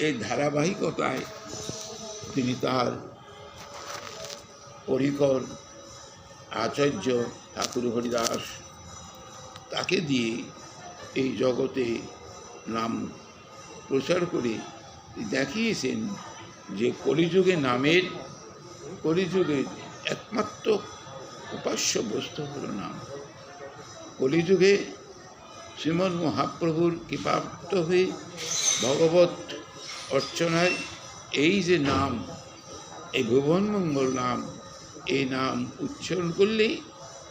এই ধারাবাহিকতায় তিনি তার পরিকর আচার্য ঠাকুর হরিদাস তাকে দিয়ে এই জগতে নাম প্রচার করে দেখিয়েছেন যে কলিযুগের একমাত্র উপাস্য বস্তু হল নাম। কলিযুগে শ্রীমৎ মহাপ্রভুর কৃপাপ্ত হয়ে ভগবত অর্চনায় এই যে নাম, এই ভুবনমঙ্গল নাম, এই নাম উচ্চারণ করলেই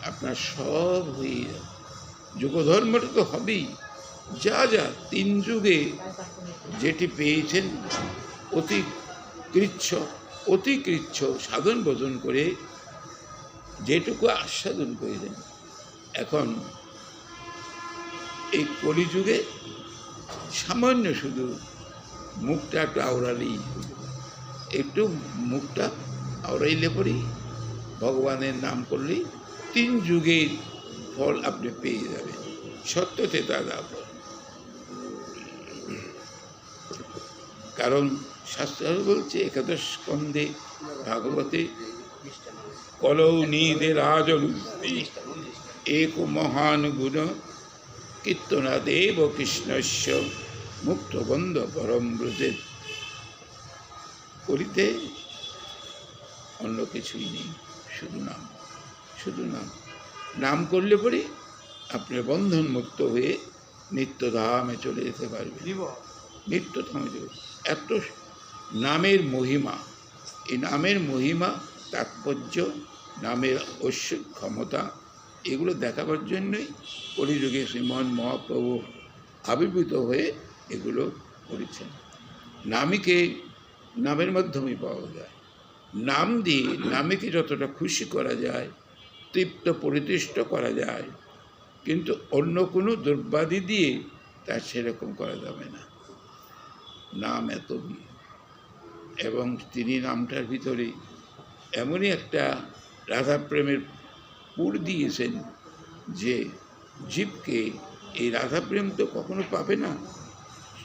আপনার সব হয়ে যাবে। যুগধর্মটা তো হবেই। যা যা 3 যুগে যেটি পেয়েছেন অতি কৃচ্ছ সাধন ভোজন করে যেটুকু আস্বাদন করেছেন, এখন এই কলিযুগে সামান্য শুধু মুখটা একটু আওড়ালেই, একটু মুখটা আওড়াইলে পরেই ভগবানের নাম করলেই 3 যুগের ফল আপনি পেয়ে যাবেন, সত্যতে দাদা ফল। কারণ শাস্ত্র বলছে একাদশ স্কন্ধে ভাগবতে, কলৌ নিদে রাজনুক্তি এক মহান গুণ কীর্তনাদেব কৃষ্ণস্য মুক্তবন্ধ পরম ব্রজে। করিতে অন্য কিছুই নেই, শুধু নাম করলে পরে আপনার বন্ধন মুক্ত হয়ে নিত্যধামে চলে যেতে পারবে, নিত্যধামে চলে। এত নামের মহিমা, এই নামের মহিমা, তাৎপর্য, নামের ঐশ্বরিক ক্ষমতা, এগুলো দেখাবার জন্যই কলিযুগে শ্রীমন মহাপ্রভু আবির্ভূত হয়ে এগুলো করেছেন। নামের মাধ্যমে পাওয়া যায়। নাম দিয়ে নামীকে যতটা খুশি করা যায়, তৃপ্ত পরিতুষ্ট করা যায়, কিন্তু অন্য কোনো দ্রব্যাদি দিয়ে তার সেরকম করা যাবে না। নাম এত এবং তিনি নামটার ভিতরে এমনই একটা রাধাপ্রেমের পুর দিয়েছেন যে জীবকে এই রাধাপ্রেম তো কখনো পাবে না,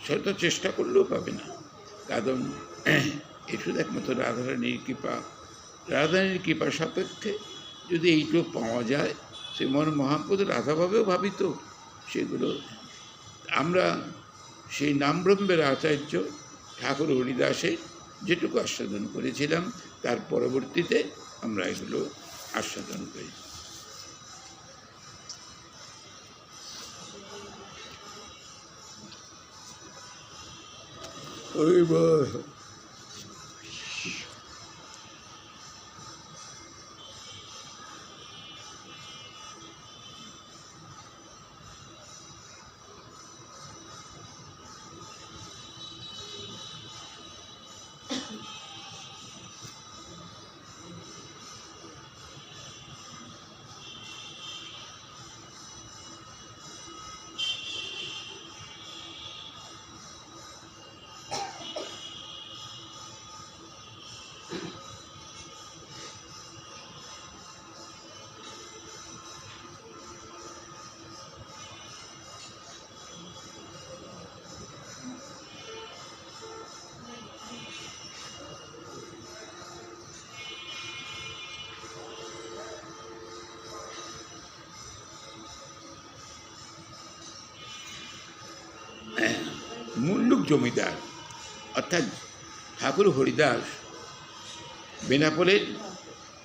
সেটা চেষ্টা করলেও পাবে না। কারণ এ শুধু একমাত্র রাধারানীর কৃপা সাপেক্ষে যদি এইটুকু পাওয়া যায়, সে মহাপ্রভু রাধাভাবেও ভাবিত সেগুলো। আমরা সেই নাম ব্রহ্মের আচার্য ঠাকুর হরিদাসের যেটুকু আস্বাদন করেছিলাম, তার পরবর্তীতে আমরা এগুলো আস্বাদন করি। মুল্লুক জমিদার অর্থাৎ ঠাকুর হরিদাস বেনাপোলের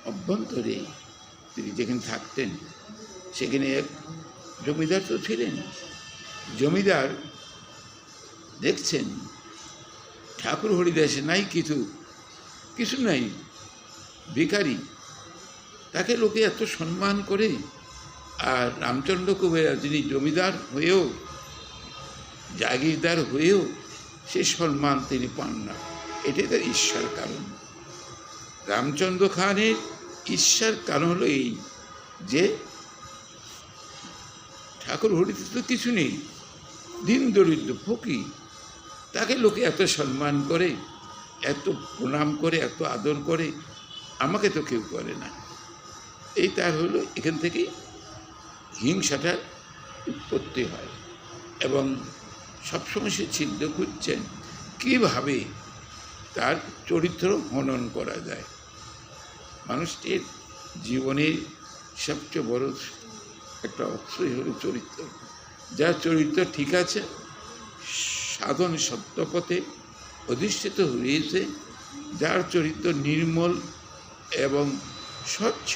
অভ্যন্তরে তিনি যেখানে থাকতেন, সেখানে এক জমিদার তো ছিলেন। জমিদার দেখছেন ঠাকুর হরিদাসে নাই কিছু নাই, ভিখারি, তাকে লোকে এত সম্মান করে। আর রামচন্দ্র কুবের যিনি জমিদার হয়েও, জাগিরদার হয়েও সে সম্মান তিনি পান না। এটাই তার ঈর্ষার কারণ। রামচন্দ্র খানের ঈর্ষার কারণ হলো এই যে ঠাকুর হরিদাস তো কিছু নেই, দিন দরিদ্র ফকির, তাকে লোকে এত সম্মান করে, এত প্রণাম করে, এত আদর করে, আমাকে তো কেউ করে না। এই তার হলো এখান থেকেই হিংসাটার উৎপত্তি হয়। এবং সবসময় সে ছিদ্র খুঁজছেন কীভাবে তার চরিত্র হনন করা যায়। মানুষটির জীবনের সবচেয়ে বড় একটা অংশই হলো চরিত্র। যার চরিত্র ঠিক আছে, সাধন সত্যপথে অধিষ্ঠিত হয়েছে, যার চরিত্র নির্মল এবং স্বচ্ছ,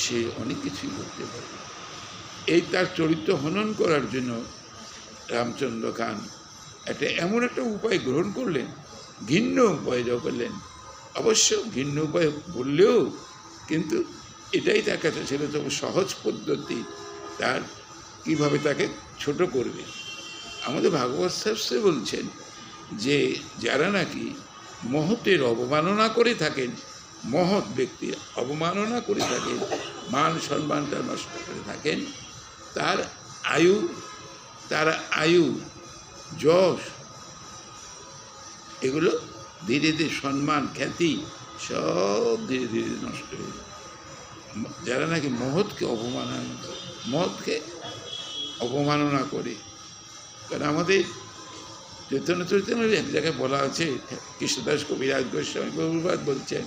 সে অনেক কিছুই করতে পারে। এই তার চরিত্র হনন করার জন্য রামচন্দ্র খান এমন একটা উপায় গ্রহণ করলেন, ঘৃণ্য উপায় করলেন। অবশ্য ঘৃণ্য উপায় বললেও কিন্তু এটাই তার কাছে ছিল তবে সহজ পদ্ধতি, তার কিভাবে তাকে ছোট করবে। আমাদের ভাগবত শাস্ত্রে বলছেন যে যারা নাকি মহতের অবমাননা করে থাকেন, মহৎ ব্যক্তির অবমাননা করে থাকেন, মান সম্মানটা নষ্ট করে থাকেন, তার আয়ু যশ এগুলো ধীরে ধীরে, সম্মান খ্যাতি সব ধীরে ধীরে নষ্ট হয়ে যায়। যারা নাকি মহৎকে অবমাননা করে, কারণ আমাদের চৈতন্য চৈতন্যের এক জায়গায় বলা আছে, কৃষ্ণদাস কবিরাজ গোস্বামী প্রভুপাদ বলছেন,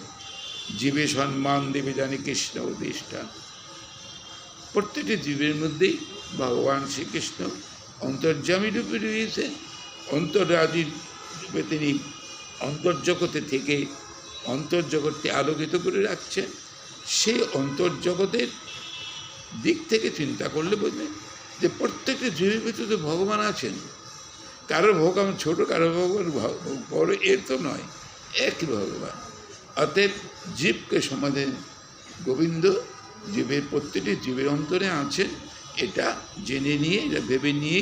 জীবে সম্মান দেবে জানি কৃষ্ণ অধিষ্ঠান। প্রত্যেকটি জীবের মধ্যেই ভগবান শ্রীকৃষ্ণ অন্তর্যামী রূপে রয়েছেন। অন্তরাজি রূপে তিনি অন্তর্জগতে থেকে অন্তর্জগৎকে আলোকিত করে রাখছেন। সেই অন্তর্জগতের দিক থেকে চিন্তা করলে বুঝলেন যে প্রত্যেকটা জীবের ভিতরে ভগবান আছেন। কারোর ভগবান ছোট, কারোর ভগবান বড়, এর তো নয়, একই ভগবান। অতএব জীবকে সমাধান গোবিন্দ জীবের প্রত্যেকটি জীবের অন্তরে আছেন, এটা জেনে নিয়ে, এটা ভেবে নিয়ে,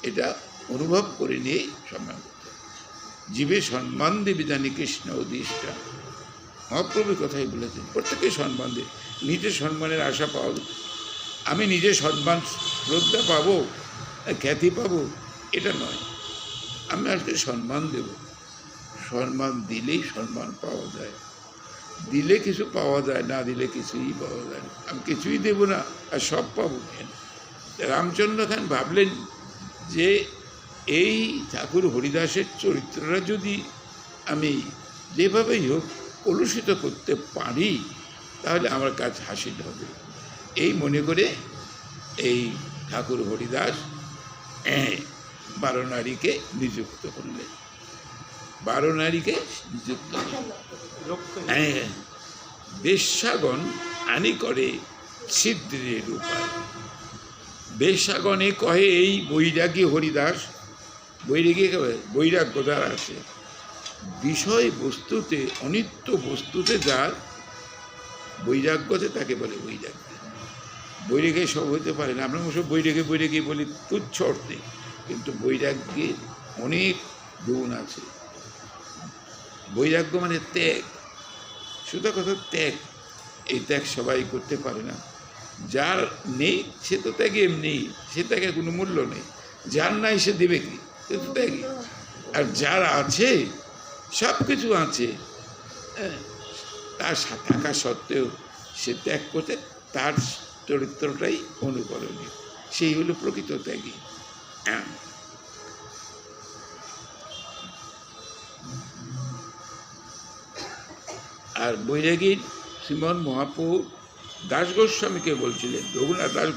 এটা অনুভব করে নিয়েই সম্মান করতে হবে। জীবে সম্মান দেবে জানি কৃষ্ণ অধিষ্ঠান। মহাপ্রভুর কথাই বলেছেন, প্রত্যেকে সম্মান দেবে। নিজের সম্মানের আশা পাওয়া, আমি নিজের সম্মান শ্রদ্ধা পাবো, খ্যাতি পাবো, এটা নয়। আমি আজকে সম্মান দেব, সম্মান দিলেই সম্মান পাওয়া যায়। দিলে কিছু পাওয়া যায়, না দিলে কিছুই পাওয়া যায় না। আমি কিছুই দেব না আর সব পাবো কেন? রামচন্দ্র খান ভাবলেন যে এই ঠাকুর হরিদাসের চরিত্রটা যদি আমি যেভাবেই হোক কলুষিত করতে পারি, তাহলে আমার কাজ হাসিল হবে। এই মনে করে এই ঠাকুর হরিদাস 12 নারীকে নিযুক্ত করলেন। 12 নারীকে নিযুক্ত বেশ্যাগণ আনি করে ছিদ্রের উপায়। বেশ্যাগণে কহে এই বৈরাগী হরিদাস, বৈরাগ্য যার আছে, বিষয় বস্তুতে অনিত্য বস্তুতে যার বৈরাগ্যতে তাকে বলে বৈরাগ্য। বৈরাগে সব হতে পারে না, আমরা সব বৈরাগে বলি তুচ্ছ অর্থে, কিন্তু বৈরাগ্যের অনেক গুণ আছে। বৈরাগ্য মানে ত্যাগ, শুধু কথা ত্যাগ। এই ত্যাগ সবাই করতে পারে না। যার নেই সে তো ত্যাগে এমনি, সে ত্যাগের কোনো মূল্য নেই। যার নাই সে দেবে কি, সে তো ত্যাগী। আর যার আছে, সব কিছু আছে, তার থাকা সত্ত্বেও সে ত্যাগ করতে, তার চরিত্রটাই অনুকরণীয়, সেই হলো প্রকৃত ত্যাগী। আর বৈরাগীর শ্রীমন মহাপ্রভু দাস গোস্বামীকে বলছিলেন, রঘুনাথ দাস,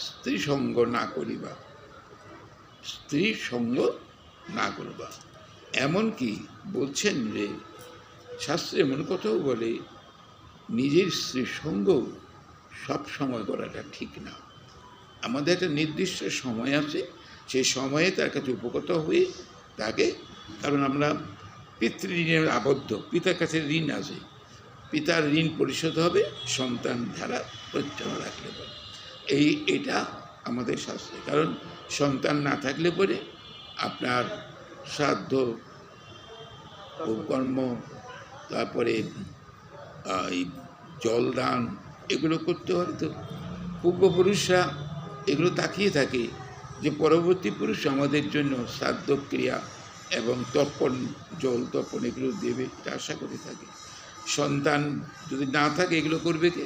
স্ত্রী সঙ্গ না করিবা, স্ত্রী সঙ্গ না করবা। এমনকি বলছেন যে শাস্ত্রে এমন কথাও বলে, নিজের স্ত্রীর সঙ্গ সব সময় করাটা ঠিক না। আমাদের একটা নির্দিষ্ট সময় আছে, সেই সময়ে তার কাছে উপগত হয়ে তাকে, কারণ আমরা পিতৃঋণে আবদ্ধ, পিতার কাছে ঋণ আছে, পিতার ঋণ পরিশোধ হবে সন্তান ধারা পরিচালনা রাখলে পরে। এটা আমাদের শাস্ত্রে, কারণ সন্তান না থাকলে পরে আপনার শ্রাদ্ধ কর্ম, তারপরে এই জলদান, এগুলো করতে হয়। তো পূর্বপুরুষরা এগুলো তাকিয়ে থাকে যে পরবর্তী পুরুষ আমাদের জন্য শ্রাদ্ধ ক্রিয়া এবং তর্পণ, জল তর্পণ এগুলো দেবে, এটা আশা করে থাকে। সন্তান যদি না থাকে এগুলো করবে কে?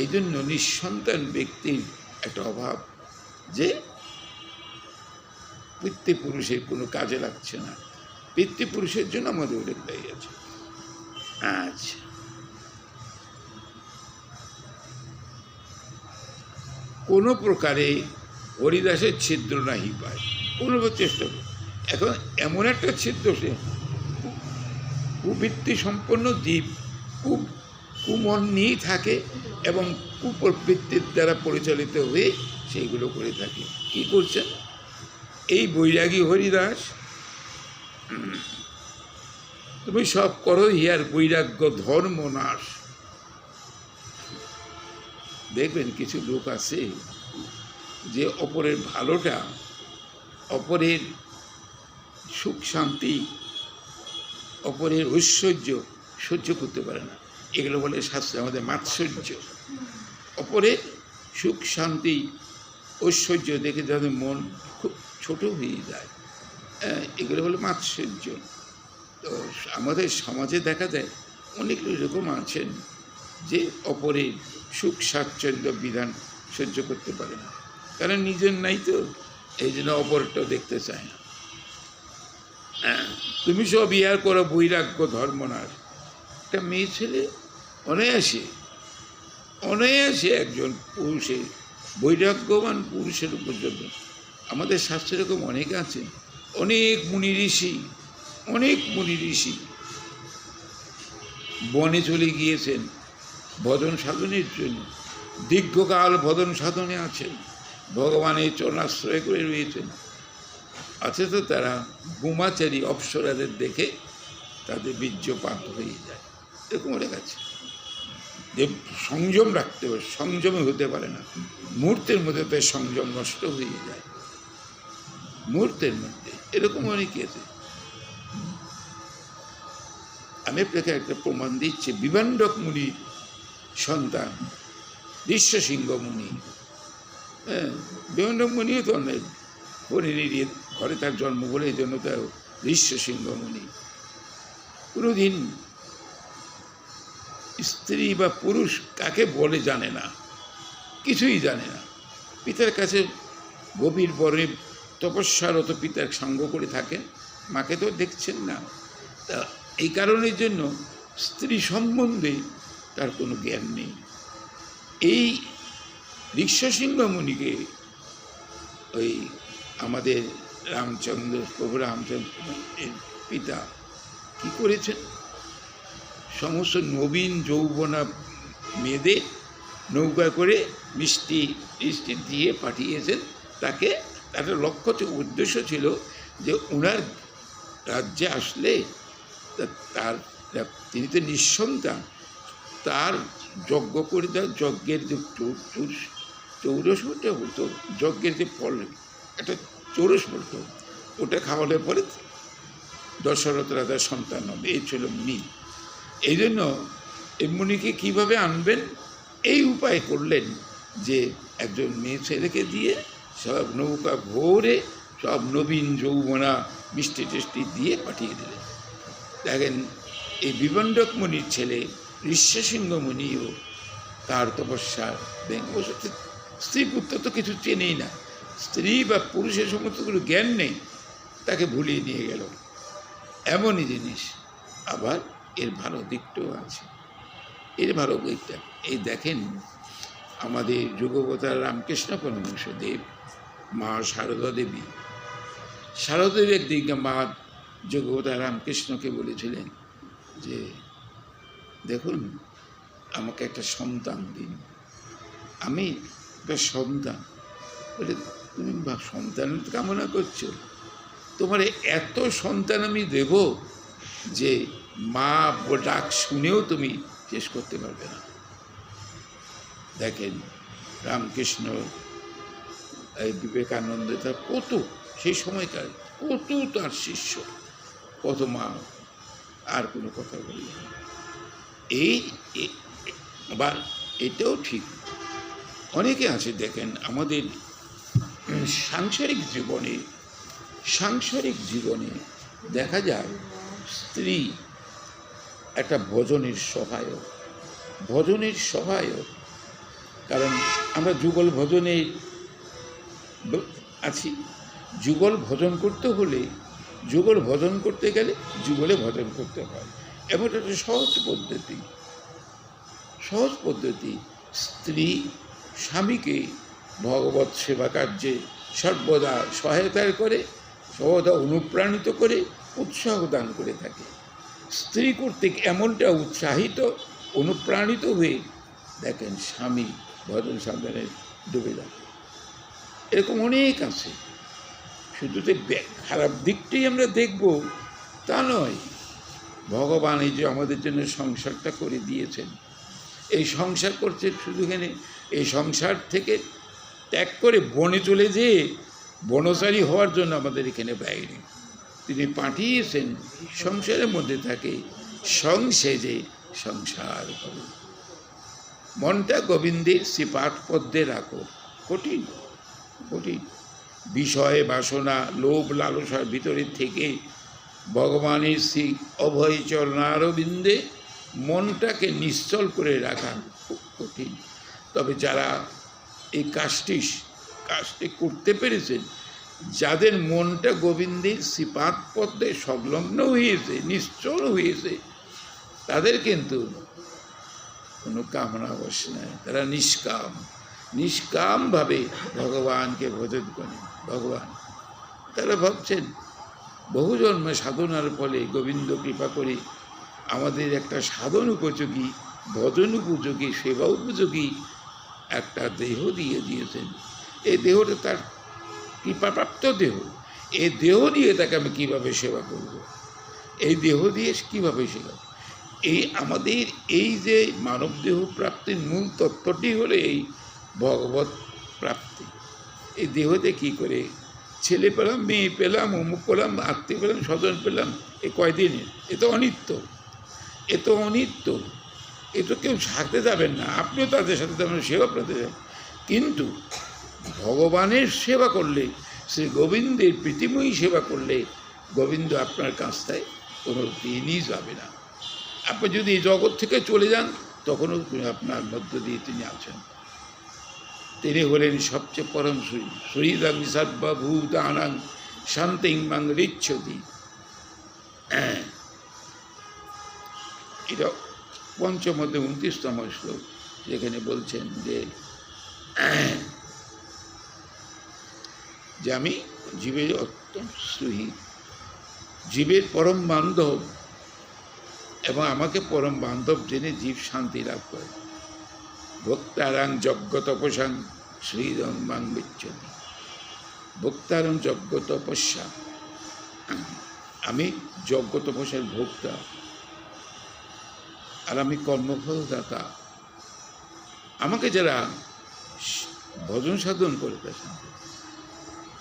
এই জন্য নিঃসন্তান ব্যক্তির একটা অভাব, যে পিতৃপুরুষের কোনো কাজে লাগছে না। পিতৃপুরুষের জন্য আমাদের উল্লেখ হয়ে গেছে। আচ্ছা, কোনো প্রকারে হরিদাসের ছিদ্র নাহি পায়, কোনো চেষ্টা করে। এখন এমন একটা ছিদ্র, সে কুবৃত্তি সম্পন্ন দ্বীপ, কুমন নিয়েই থাকে এবং কুপ্রবৃত্তির দ্বারা পরিচালিত হয়ে সেইগুলো করে থাকে। কি করছেন এই বৈরাগী হরিদাস? তুমি সব করো হিয়ার বৈরাগ্য ধর্ম নাশ। দেখবেন কিছু লোক আছে যে অপরের ভালোটা, অপরের সুখ শান্তি, অপরের ঐশ্বর্য সহ্য করতে পারে না। এগুলো বলে শাস্ত্রে আমাদের মাৎসর্য। অপরের সুখ শান্তি ঐশ্বর্য দেখে যাদের মন খুব ছোট হয়ে যায়, এগুলো বলে মাৎসর্য। তো আমাদের সমাজে দেখা যায় অনেক এরকম আছেন যে অপরের সুখ স্বাচ্ছন্দ্য বিধান সহ্য করতে পারে না, কারণ নিজের নাই তো, এই জন্য অপরটাও দেখতে চায় না। তুমি সব ইয়ার করো বৈরাগ্য ধর্মনাশ। একটা মেয়ে ছেলে অনায়াসে একজন পুরুষের, বৈরাগ্যবান পুরুষের পর্যন্ত, আমাদের শাস্ত্রে এরকম অনেক আছে। অনেক মুনি ঋষি বনে চলে গিয়েছেন ভজন সাধনের জন্য, দীর্ঘকাল ভজন সাধনে আছেন, ভগবানের চরণাশ্রয় করে রয়েছেন। আছে তো তারা গুমাচারী অপ্সরাদের দেখে তাদের বীর্যপাত হয়ে যায়, এরকম অনেক আছে। যে সংযম রাখতে হবে, সংযমে হতে পারে না, মুহূর্তের মধ্যে তার সংযম নষ্ট হয়ে যায়, মুহূর্তের মধ্যে। এরকম অনেকে আছে। আমি আপনাকে একটা প্রমাণ দিচ্ছি। বিভাণ্ডক মুনির সন্তান ঋষ্যশৃঙ্গ মুনি। বিভাণ্ডক মুনিও তো অনেক হরিণীর ঘরে তার জন্ম বলে, এই জন্য তার ঋষ্যশৃঙ্গ মুনি। কোনোদিন স্ত্রী বা পুরুষ কাকে বলে জানে না, কিছুই জানে না। পিতার কাছে গভীর বরে তপস্যারত পিতার সঙ্গ করে থাকেন, মাকে তো দেখছেন না। তা এই কারণের জন্য স্ত্রী সম্বন্ধে তার কোনো জ্ঞান নেই। এই ঋষ্যশৃঙ্গ মুনিকে ওই আমাদের রামচন্দ্র, প্রভু রামচন্দ্রের পিতা কি করেছেন, সমস্ত নবীন যৌবনা মেয়েদের নৌকা করে মিষ্টি দিয়ে পাঠিয়েছেন তাকে। একটা লক্ষ্য, উদ্দেশ্য ছিল যে ওনার রাজ্যে আসলে তার, তিনি তো নিঃসন্তান, তার যজ্ঞ করে দেওয়ার, যজ্ঞের যে চৌরসটা হতো, যজ্ঞের যে ফল একটা চৌরস বলতো, ওটা খাওয়ালে পরে দশরথ রাজার সন্তান হবে। এই ছিল মুনি। এই জন্য এই মুনিকে কীভাবে আনবেন এই উপায় করলেন যে একজন মেয়ে ছেলেকে দিয়ে সব নৌকা ভোরে সব নবীন যৌবনা মিষ্টি টেষ্টি দিয়ে পাঠিয়ে দিলেন। দেখেন এই বিভাণ্ডক মুনির ছেলে ঋষ্যশৃঙ্গ মুনিও তার তপস্যার স্ত্রী পুত্র তো কিছু চেনেই না, স্ত্রী বা পুরুষের সমস্ত কোনো জ্ঞান নেই, তাকে ভুলিয়ে নিয়ে গেল। এমনই জিনিস। আবার এর ভালো দিকটাও আছে। এর ভালো দিকটা এই দেখেন, আমাদের যুগবতার রামকৃষ্ণ পরমহংসদেব, মা সারদা দেবী একদিকে মা যুগবতার রামকৃষ্ণকে বলেছিলেন যে দেখুন আমাকে একটা সন্তান দিন, আমি একটা সন্তান। বলে তুমি সন্তান কামনা করছো, তোমার এত সন্তান আমি দেব যে মা ডাক শুনেও তুমি শেষ করতে পারবে না। দেখেন রামকৃষ্ণ, এই বিবেকানন্দ, তার কত সেই সময়কার কত তার শিষ্য, কত মা, আর কোনো কথা বলি না। এই আবার এটাও ঠিক, অনেকে আছে দেখেন আমাদের সাংসারিক দেখা যায় স্ত্রী একটা ভজনের সহায়ক। কারণ আমরা যুগল ভজনে আছি, যুগল ভজন করতে হলে, যুগল ভজন করতে গেলে যুগলে ভজন করতে হয়। এমন একটা সহজ পদ্ধতি, সহজ পদ্ধতি। স্ত্রী স্বামীকে ভগবৎ সেবা কার্যে সর্বদা সহায়তা করে, সর্বদা অনুপ্রাণিত করে, উৎসাহ দান করে থাকে। স্ত্রী কর্তৃক এমনটা উৎসাহিত, অনুপ্রাণিত হয়ে দেখেন স্বামী ভজন সাধনে ডুবে যায়। এরকম অনেক আছে। শুধু যে খারাপ দিকটাই আমরা দেখব তা নয়। ভগবান এই যে আমাদের জন্য সংসারটা করে দিয়েছেন, এই সংসার করছে শুধু এখানে এই সংসার থেকে ত্যাগ করে বনে চলে যেয়ে বনচারী হওয়ার জন্য আমাদের এখানে বাইরে তিনি পাঠিয়েছেন সংসারের মধ্যে থাকে সংসেজে সংসার করো। মনটা গোবিন্দের শ্রীপাদ পদ্মে রাখো। কঠিন, কঠিন। বিষয় বাসনা, লোভ লালসার ভিতরে থেকে ভগবানের শ্রী অভয় চরণারবিন্দে মনটাকে নিশ্চল করে রাখা খুব কঠিন। তবে যারা এই কাজটি করতে পেরেছেন, যাদের মনটা গোবিন্দের শ্রীপাদ পদ্মে সংলগ্ন হয়েছে, নিশ্চল হয়েছে, তাদের কিন্তু কোনো কামনা বশ নাই। তারা নিষ্কাম, নিষ্কামভাবে ভগবানকে ভজন করেন। ভগবান তারা ভাবছেন বহু জন্মে সাধনার ফলে গোবিন্দ কৃপা করে আমাদের একটা সাধন উপযোগী, ভজন উপযোগী, সেবা উপযোগী একটা দেহ দিয়ে দিয়েছেন। এই দেহটা তার কৃপাপ্রাপ্ত দেহ। এই দেহ দিয়ে তাকে আমি কীভাবে সেবা করব? এই দেহ দিয়ে কীভাবে সেবা? এই আমাদের এই যে মানব দেহ প্রাপ্তির মূল তত্ত্বটি হলো এই ভগবত প্রাপ্তি। এই দেহতে কী করে ছেলে পেলাম, মেয়ে পেলাম, অমুক পেলাম, আত্মীয় পেলাম, স্বজন পেলাম, এ কয়দিনের? এ তো অনিত্য, এ তো অনিত্য, এ তো কেউ থাকতে যাবেন না। আপনিও তাদের সাথে যাবেন, সেবা পেতে যাবেন। কিন্তু ভগবানের সেবা করলে, শ্রী গোবিন্দের প্রীতিময়ী সেবা করলে গোবিন্দ আপনার কাছটায় কোনো দিনই যাবে না। আপনি যদি এই জগৎ থেকে চলে যান তখনও আপনার মধ্য দিয়ে তিনি আছেন। তিনি হলেন সবচেয়ে পরম শ্রী শ্রীদং সর্বভূতানাং শান্তিং মাং ঋচ্ছতি। এটা পঞ্চমতে 29তম শ্লোক, যেখানে বলছেন যে আমি জীবের অত্যন্ত সুহৃদ, জীবের পরম বান্ধব, এবং আমাকে পরম বান্ধব জেনে জীব শান্তি লাভ করে। ভক্তারাং যজ্ঞ তপস্যাং শ্রীদং মাং বিচ্ছতি। ভক্তারাং যজ্ঞ তপস্যা, আমি যজ্ঞ তপস্যার ভোক্তা, আর আমি কর্মফলদাতা। আমাকে যারা ভজন সাধন করে পেয়েছেন,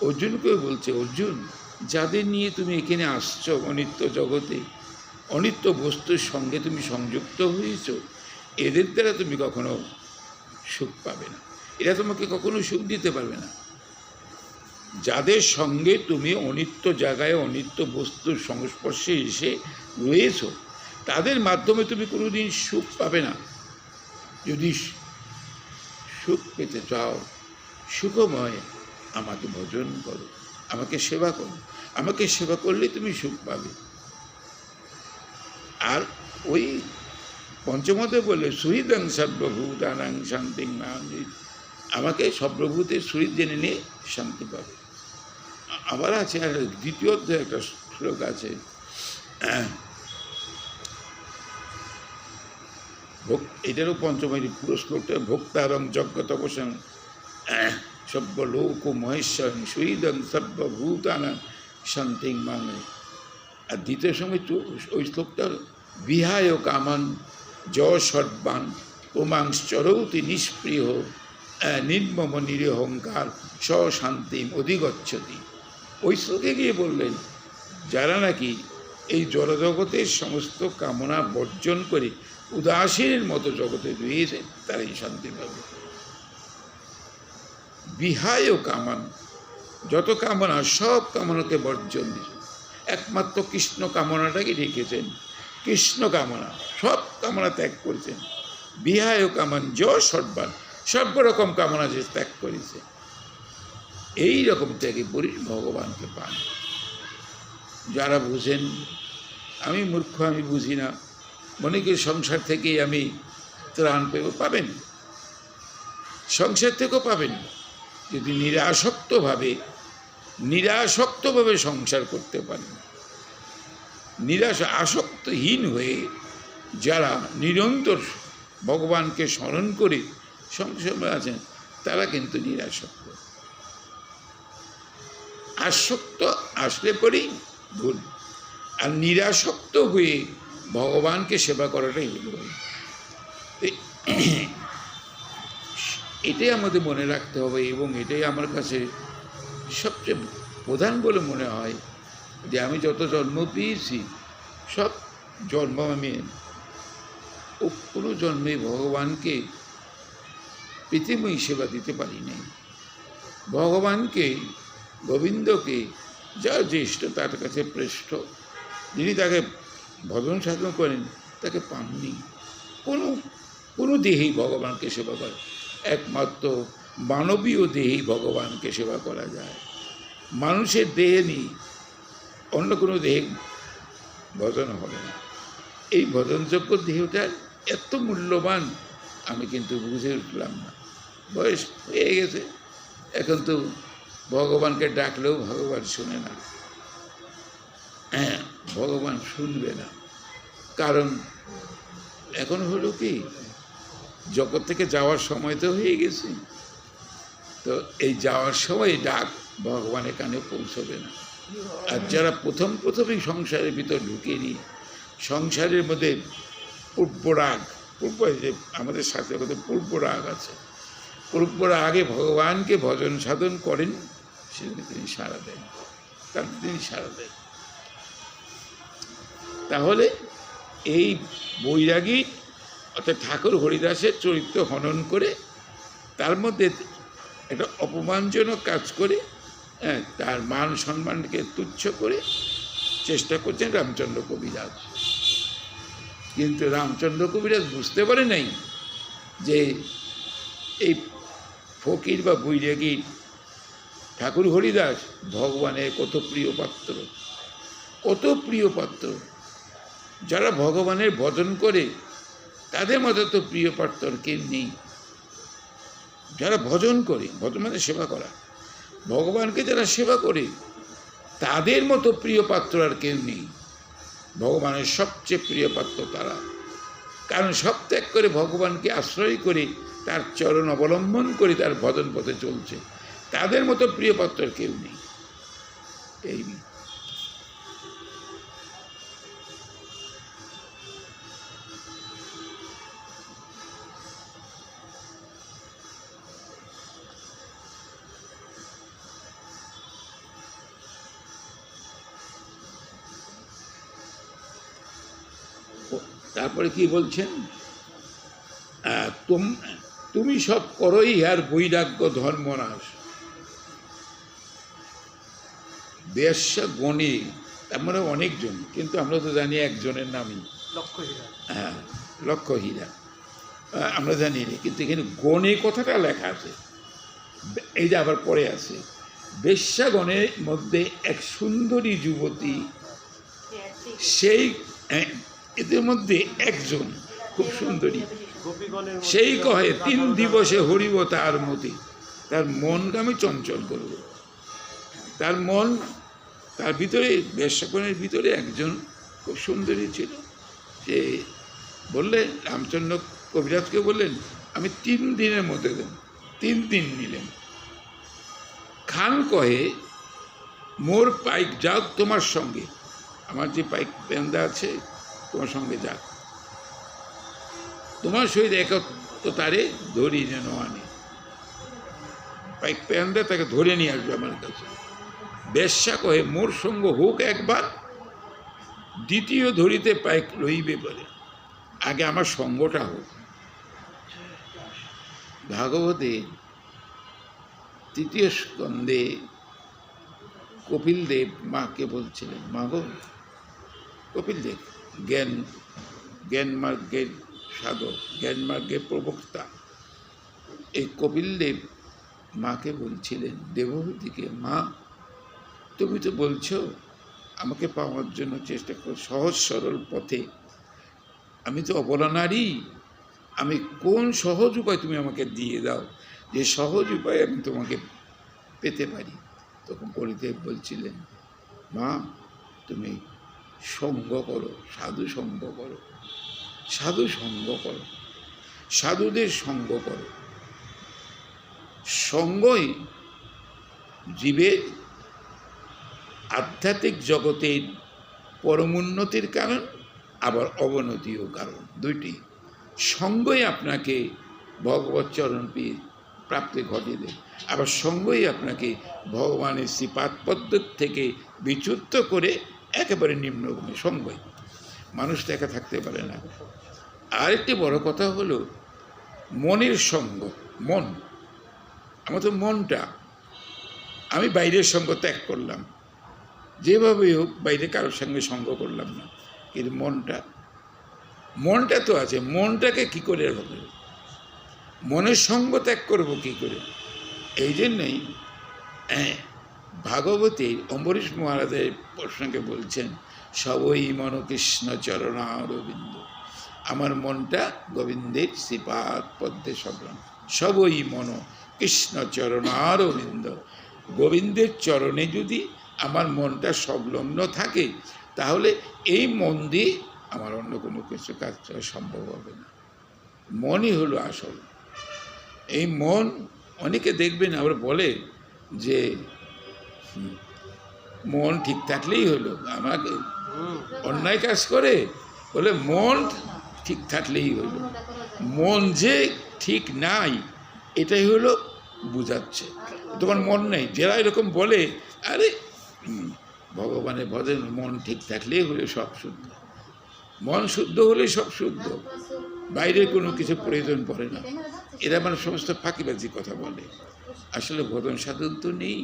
অর্জুনকেও বলছে, অর্জুন যাদের নিয়ে তুমি এখানে আসছো অনিত্য জগতে, অনিত্য বস্তুর সঙ্গে তুমি সংযুক্ত হয়েছ, এদের দ্বারা তুমি কখনো সুখ পাবে না। এরা তোমাকে কখনো সুখ দিতে পারবে না। যাদের সঙ্গে তুমি অনিত্য জায়গায় অনিত্য বস্তুর সংস্পর্শে এসে রয়েছ, তাদের মাধ্যমে তুমি কোনোদিন সুখ পাবে না। যদি সুখ পেতে চাও, সুখময় আমাকে ভজন করো, আমাকে সেবা করো। আমাকে সেবা করলে তুমি সুখ পাবে। আর ওই পঞ্চমতে বলে সুহৃদং সর্বভূতানাং শান্তিং মাং, আমাকে সর্বভূতের সুহৃদ জেনে নিয়ে শান্তি পাবে। আবার আছে, আর দ্বিতীয় অধ্যায়ে একটা শ্লোক আছে, এটারও পঞ্চমের পুরো শ্লোকটা, ভোক্তারং যজ্ঞ তপস্যাং সর্বলোক মহেশ্বরং সুহৃদং সর্বভূতানাং শান্তিং মাং। আর দ্বিতীয় সময় ওই শ্লোকটা, বিহায় কামান য সর্বান পুমাংশ্চরৌতি নিষ্প্রিয় নির্মম নিরহংকার শান্তিম অধিগচ্ছতি। ওই শ্লোকে গিয়ে বললেন, যারা নাকি এই জড়জগতের সমস্ত কামনা বর্জন করে উদাসীনের মতো জগতে রয়েছে, তারাই শান্তি পাবে। বিহায় কামান, যত কামনা সব কামনাকে বর্জন দিয়েছে, একমাত্র কৃষ্ণ কামনাটাকে রেখেছেন। কৃষ্ণ কামনা, সব কামনা ত্যাগ করেছেন। বিহায় কামান য সর্বান, সর্বরকম কামনা যে ত্যাগ করেছে। এই রকম ত্যাগে পড়ি ভগবানকে পান। যারা বুঝেন, আমি মূর্খ, আমি বুঝি না, মনে করি সংসার থেকেই আমি ত্রাণ পেব, পাবেন, সংসার থেকেও পাবেন যদি নিরাসক্তভাবে সংসার করতে পারেন। আসক্তহীন হয়ে যারা নিরন্তর ভগবানকে স্মরণ করে সংসারে আছেন তারা কিন্তু নিরাসক্ত। আসক্ত আসলে পরেই ভুল, আর নিরাসক্ত হয়ে ভগবানকে সেবা করাটাই হল। এটাই আমাদের মনে রাখতে হবে, এবং এটাই আমার কাছে সবচেয়ে প্রধান বলে মনে হয় যে আমি যত জন্ম পেয়েছি সব জন্ম আমি কোনো জন্মে ভগবানকে পৃথিবী সেবা দিতে পারি নাই। ভগবানকে, গোবিন্দকে যা জ্যেষ্ঠ তার কাছে শ্রেষ্ঠ, যিনি তাকে ভজন সাধন করেন তাকে পাননি। কোনো দেহেই ভগবানকে সেবা করে, একমাত্র মানবীয় দেহেই ভগবানকে সেবা করা যায়। মানুষের দেহে নেই, অন্য কোনো দেহে ভজন হবে না। এই ভজনযোগ্য দেহটা এত মূল্যবান আমি কিন্তু বুঝে উঠলাম না। বয়স হয়ে গেছে, এখন তো ভগবানকে ডাকলেও ভগবান শুনে না। হ্যাঁ, ভগবান শুনবে না, কারণ এখন হলো কি, জগৎ থেকে যাওয়ার সময় তো হয়ে গেছে। তো এই যাওয়ার সময় ডাক ভগবানের কানে পৌঁছবে না। আর যারা প্রথমেই সংসারের ভিতর ঢুকে নি, সংসারের মধ্যে পূর্বরাগ, আমাদের শাস্ত্রের মধ্যে পূর্বরাগ আছে, পূর্বরাগে ভগবানকে ভজন সাধন করেন, সেদিন তিনি সাড়া দেন, তাহলে এই বৈরাগী অর্থাৎ ঠাকুর হরিদাসের চরিত্র হনন করে তার মধ্যে একটা অপমানজনক কাজ করে, তার মান সম্মানকে তুচ্ছ করে চেষ্টা করছেন রামচন্দ্র কবিরাজ। কিন্তু রামচন্দ্র কবিরাজ বুঝতে পারে নাই যে এই ফকির বা বৈরাগী ঠাকুর হরিদাস ভগবানের কত প্রিয় পাত্র। যারা ভগবানের ভজন করে তাদের মতো তো প্রিয় পাত্র কেউ নেই। যারা ভজন করে, ভজন মানে সেবা করা, ভগবানকে যারা সেবা করে তাদের মতো প্রিয় পাত্র আর কেউ নেই। ভগবানের সবচেয়ে প্রিয় পাত্র তারা, কারণ সব ত্যাগ করে ভগবানকে আশ্রয় করে তার চরণ অবলম্বন করে তার ভজন পথে চলছে, তাদের মতো প্রিয় পাত্র কেউ নেই। এই তারপরে কি বলছেন, তুমি সব করোই আর বৈরাগ্য ধর্মনাশ। বেশ্যা গণে, তার মানে অনেকজন, কিন্তু আমরা তো জানি একজনের নামই লক্ষ্যহীরা, আমরা জানি না, কিন্তু এখানে গণে কথাটা লেখা আছে, এই যে আবার পরে আছে, বেশ্যাগণের মধ্যে এক সুন্দরী যুবতী, সেই এদের মধ্যে একজন খুব সুন্দরী, সেই কহে 3 দিবসে হরিব তার মতি। তার মনকে আমি চঞ্চল করব। তার মন, তার ভিতরে, বেশ্যাগণের ভিতরে একজন খুব সুন্দরী ছিল। সে বললেন, রামচন্দ্র কবিরাজকে বললেন, আমি 3 দিনের মধ্যে দেন। 3 দিন নিলেন। খান কহে, মোর পাইক যাক তোমার সঙ্গে, আমার যে পাইক পেন্দা আছে তোমার সঙ্গে যাক, তোমার সহিত একত্র তারে ধরি যেন আনে। পাইক পেন্দা তাকে ধরে নিয়ে আসবে আমার কাছে। বেশ্যা কহে, মোর সঙ্গ হোক একবার, দ্বিতীয় ধরিতে পাইক লইবে বলে, আগে আমার সঙ্গটা হোক। ভাগবতে 3য় স্কন্ধে কপিলদেব মাকে বলছিলেন, মা গো, কপিলদেব জ্ঞান মার্গের সাধক, জ্ঞান মার্গের প্রবক্তা, এই কপিলদেব মাকে বলছিলেন, দেবহূতিকে, মা তুমি তো বলছো আমাকে পাওয়ার জন্য চেষ্টা করো সহজ সরল পথে, আমি তো অবলা নারী, আমি কোন সহজ উপায় তুমি আমাকে দিয়ে দাও যে সহজ উপায়ে আমি তোমাকে পেতে পারি। তখন পরিদেব বলছিলেন, মা তুমি সঙ্গ করো, সাধু সঙ্গ করো, সাধু সঙ্গ করো, সাধুদের সঙ্গ করো। সঙ্গই জীবের আধ্যাত্মিক জগতের পরমোন্নতির কারণ, আবার অবনতিও কারণ, দুইটি। সঙ্গই আপনাকে ভগবত চরণ প্রাপ্তি ঘটিয়ে দেয়, আবার সঙ্গই আপনাকে ভগবানের শ্রীপাদ পদ্ম থেকে বিচ্যুত করে একেবারে নিম্নগামী। সঙ্গই, মানুষ তো একা থাকতে পারে না। আরেকটি বড় কথা হলো মনের সঙ্গ। মন, আমার তো মনটা, আমি বাইরের সঙ্গ ত্যাগ করলাম, যেভাবেই হোক বাইরে কারোর সঙ্গে সঙ্গ করলাম না, কিন্তু মনটা তো আছে, মনটাকে কি করে হবে, মনের সঙ্গ ত্যাগ করবো কি করে? এই জন্যই ভাগবতী অম্বরীশ মহারাজের প্রশ্নকে বলছেন, সবই মন কৃষ্ণ চরণারবিন্দ, আমার মনটা গোবিন্দের শ্রীপাদ পদ্মে সংলগ্ন। সবই মন কৃষ্ণ চরণারবিন্দ, গোবিন্দের চরণে যদি আমার মনটা সংলগ্ন থাকে, তাহলে এই মন দিয়ে আমার অন্য কোনো কিছু কাজ করা সম্ভব হবে না। মনই হলো আসল। এই মন, অনেকে দেখবেন আবার বলে যে মন ঠিক থাকলেই হলো, আমাকে অন্যায় কাজ করে বলে মন ঠিক থাকলেই হলো, মন যে ঠিক নাই এটাই হলো বুঝাচ্ছে, তোমার মন নেই। যারা এরকম বলে, আরে ভগবানের ভজন, মন ঠিক থাকলেই হলে সব শুদ্ধ, মন শুদ্ধ হলে সব শুদ্ধ, বাইরের কোনো কিছু প্রয়োজন পড়ে না। এরা মানে সমস্ত ফাঁকিবাজি কথা বলে। আসলে ভজন সাধন তো নেই,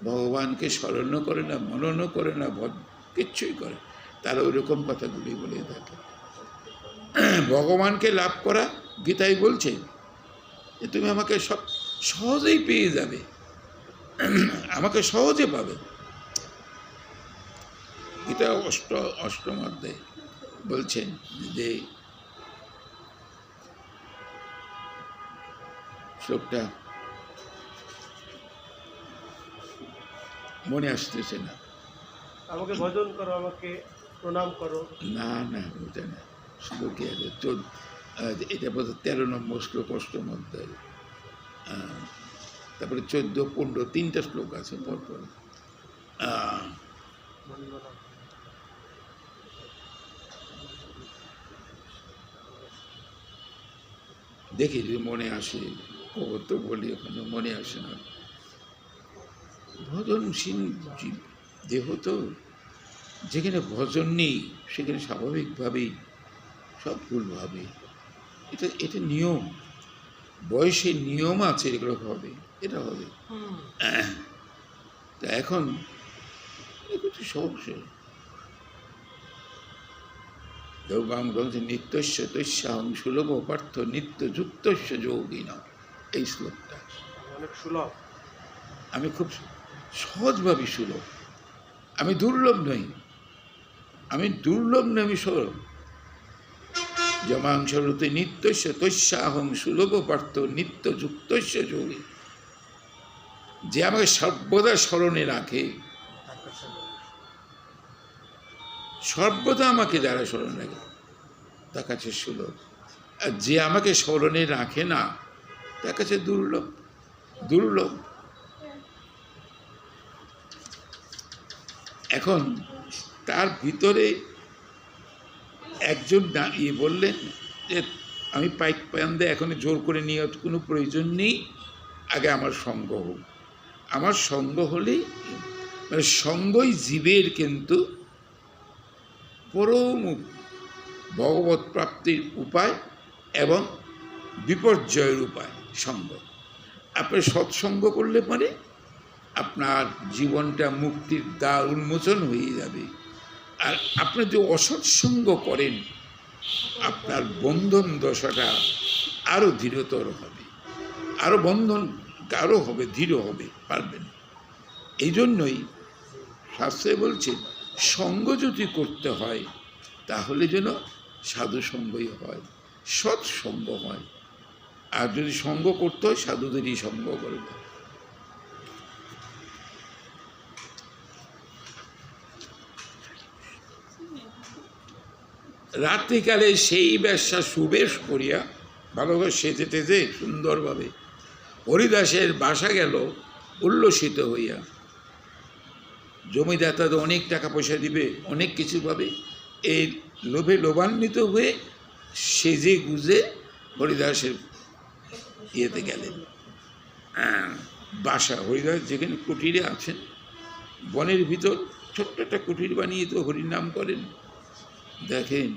ভগবানকে স্মরণও করে না, মননও করে না, কিচ্ছুই করে, তারা ওইরকম কথাগুলি বলে থাকে। ভগবানকে লাভ করা, গীতাই বলছে যে তুমি আমাকে সব সহজেই পেয়ে যাবে, আমাকে সহজে পাবে। গীতা অষ্টম অধ্যায় বলছেন যে শ্লোকটা মনে আসতেছে না। আমাকে ভজন করো, আমাকে প্রণাম করো। না না, ওটা না, শ্লোকে আছে এটা বোধ 13 নম্বর শ্লোক অষ্টম অধ্যায়, তারপরে 14, 15 তিনটা শ্লোক আছে পরপর। দেখি যদি মনে আসে, খবর তো বলি, এখনো মনে আসে না। ভজনশীল দেহ তো, যেখানে ভজন নেই সেখানে স্বাভাবিকভাবেই সব ভুলভাবে, এটা নিয়ম, বয়সের নিয়ম আছে, এগুলো হবে, এটা হবে। তা এখন সমস্যা দেবগাম গ্রন্থে নিত্যস্য তৈস্যাহং সুলভ পার্থ নিত্য যুক্তস্য যোগিন, এই শ্লোকটা অনেক সুলভ, আমি খুব সহজভাবে সুলভ, আমি দুর্লভ নই, আমি সুলভ। জমাংশরূপে নিত্যস্য তৈস্যাহং সুলভ পার্থ নিত্য যুক্তস্য যোগী, যে আমাকে সর্বদা স্মরণে রাখে, সর্বদা আমাকে যারা স্মরণ রাখে তার কাছে সুলভ, আর যে আমাকে স্মরণে রাখে না তার কাছে দুর্লভ। এখন তার ভিতরে একজন বললেন যে আমি পাইন্দে এখন জোর করে নিয়ে কোনো প্রয়োজন নেই, আগে আমার সঙ্গ হোক। আমার সঙ্গ হলেই, মানে সঙ্গই জীবের কিন্তু পরম ভগবত প্রাপ্তির উপায় এবং বিপর্যয়ের উপায়। সঙ্গ, আপনি সৎসঙ্গ করলে পরে আপনার জীবনটা মুক্তির দ্বার উন্মোচন হয়ে যাবে। আর আপনি যদি অসৎসঙ্গ করেন, আপনার বন্ধন দশাটা আরও দৃঢ়তর হবে, আরও বন্ধন কারো হবে, ধীর হবে, পারবেন। এই জন্যই শাস্ত্রে বলছে সঙ্গ যদি করতে হয় তাহলে যেন সাধু সঙ্গই হয়, সৎসঙ্গ হয়। আর যদি সঙ্গ করতে হয় সাধুদেরই সঙ্গ করবে। রাত্রিকালে সেই ব্যবসা সুবেশ করিয়া ভালোভাবে সেজে টেজে সুন্দরভাবে হরিদাসের বাসা গেল উল্লসিত হইয়া। জমিদার তাদের অনেক টাকা পয়সা দিবে, অনেক কিছু পাবে, এই লোভে লোভান্বিত হয়ে সেজে গুজে হরিদাসের ইয়েতে গেলেন। বাসা, হরিদাস যেখানে কুটিরে আছেন, বনের ভিতর ছোট্ট একটা কুটির বানিয়ে তো হরির নাম করেন। দেখেন,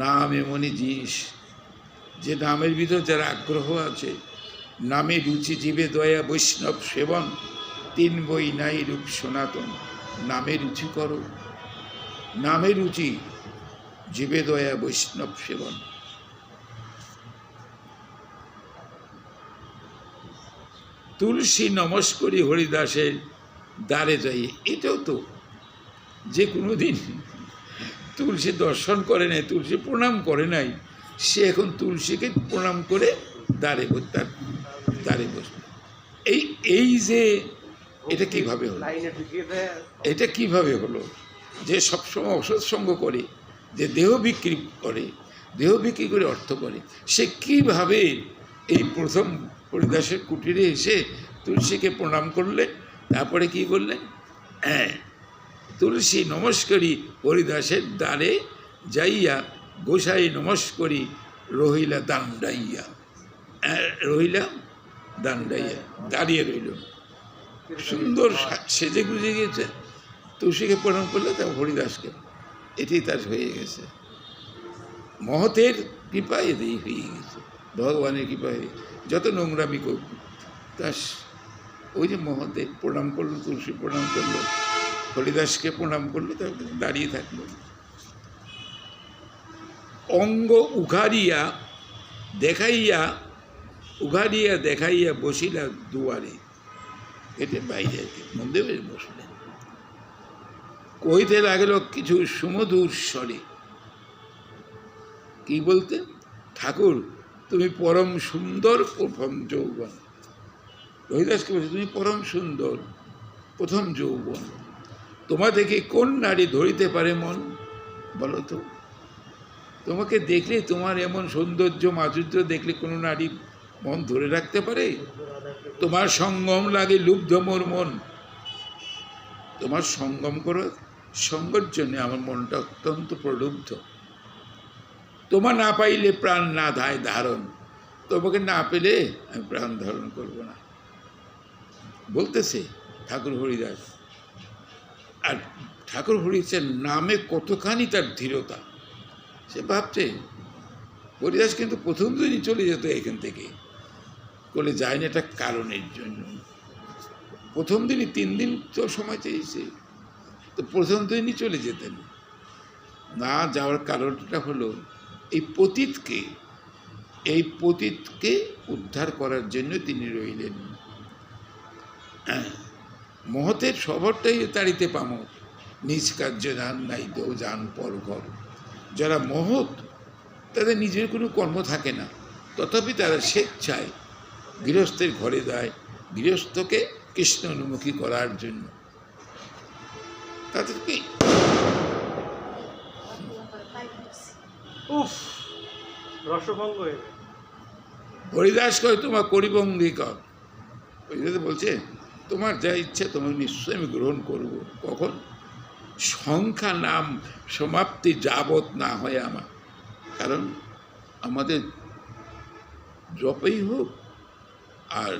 নাম এমনই জিনিস যে নামের ভিতর যারা আগ্রহ আছে, নামে রুচি জীবে দয়া বৈষ্ণব সেবন, তিন বই নাই রূপ সনাতন। নামে রুচি করো, নামে রুচি জীবে দয়া বৈষ্ণব সেবন। তুলসী নমস্করি হরিদাসের দ্বারে যাই। এটাও তো যে কোনো দিন তুলসী দর্শন করে নাই, তুলসী প্রণাম করে নাই, সে এখন তুলসীকে প্রণাম করে তার দ্বারে বসবে। এই যে এটা কিভাবে হলো, এটা কিভাবে হলো যে সবসময় অসৎসঙ্গ করে, যে দেহ বিক্রি করে অর্থ করে, সে কিভাবে এই প্রথম হরিদাসের কুটিরে এসে তুলসীকে প্রণাম করলেন, তারপরে কি বললেন, হ্যাঁ, তুলসী নমস্করি হরিদাসের দ্বারে যাইয়া গোসাই নমস্করি রহিলা দাণ্ডাইয়া। দাঁড়িয়ে রইল, সুন্দর সেজে গুজে গিয়েছে, তুলসীকে প্রণাম করলে তা হরিদাসকে, এটি তার হয়ে গেছে। মহতের কৃপা এতেই হয়ে গেছে, ভগবানের কৃপায়। যত নোংরামি করব তার ওই যে মহতের প্রণাম করলো, তুলসী প্রণাম করলো, হরিদাসকে প্রণাম করলো, তারপরে দাঁড়িয়ে থাকলো। অঙ্গ উঘাড়িয়া দেখাইয়া বসিলা দুয়ারে। এতে বাইরে মন্দিরে বসলেন, কইতে লাগল কিছু সুমধুর স্বরে। কি বলতে, ঠাকুর তুমি পরম সুন্দর প্রথম যৌবন। হরিদাসকে বলছে, তুমি পরম সুন্দর প্রথম যৌবন, তোমা দেখে কোন নারী ধরিতে পারে মন, বলো তো। তোমাকে দেখলে, তোমার এমন সৌন্দর্য মাধুর্য দেখলে কোনো নারী মন ধরে রাখতে পারে? তোমার সঙ্গম লাগে লুব্ধ মোর মন। তোমার সঙ্গের জন্য আমার মনটা অত্যন্ত প্রলুব্ধ। তোমার না পাইলে প্রাণ না ধায় ধারণ, তোমাকে না পেলে আমি প্রাণ ধারণ করব না, বলতেছে ঠাকুর হরিদাস। আর ঠাকুর হরিদাসের নামে কতখানি তার ধীরতা, সে ভাবছে হরিদাস কিন্তু প্রথম দিনই চলে যেত এখান থেকে, বলে যায় না, একটা কারণের জন্য। প্রথম দিনই 3 দিন তো সময় চেয়েছে, তো প্রথম দিনই চলে যেতেন না। যাওয়ার কারণটা হলো এই পতিতকে উদ্ধার করার জন্য তিনি রইলেন। মহতের স্বভাবটাই তাড়িতে পামো, নিজ কার্য যান নাই তো যান পর ঘর। যারা মহৎ তাদের নিজের কোনো কর্ম থাকে না, তথাপি তারা স্বেচ্ছায় গৃহস্থের ঘরে যায়, গৃহস্থকে কৃষ্ণ উন্মুখী করার জন্য। তাদেরকে রসভঙ্গ হরিদাস কয়, তোমার করিবঙ্গী কর। হরিদাস বলছে, তোমার যা ইচ্ছা তোমার নিশ্চয়ই আমি গ্রহণ করব। কখন? সংখ্যা নাম সমাপ্তি যাবৎ না হয় আমার। কারণ আমাদের জপেই হোক, আর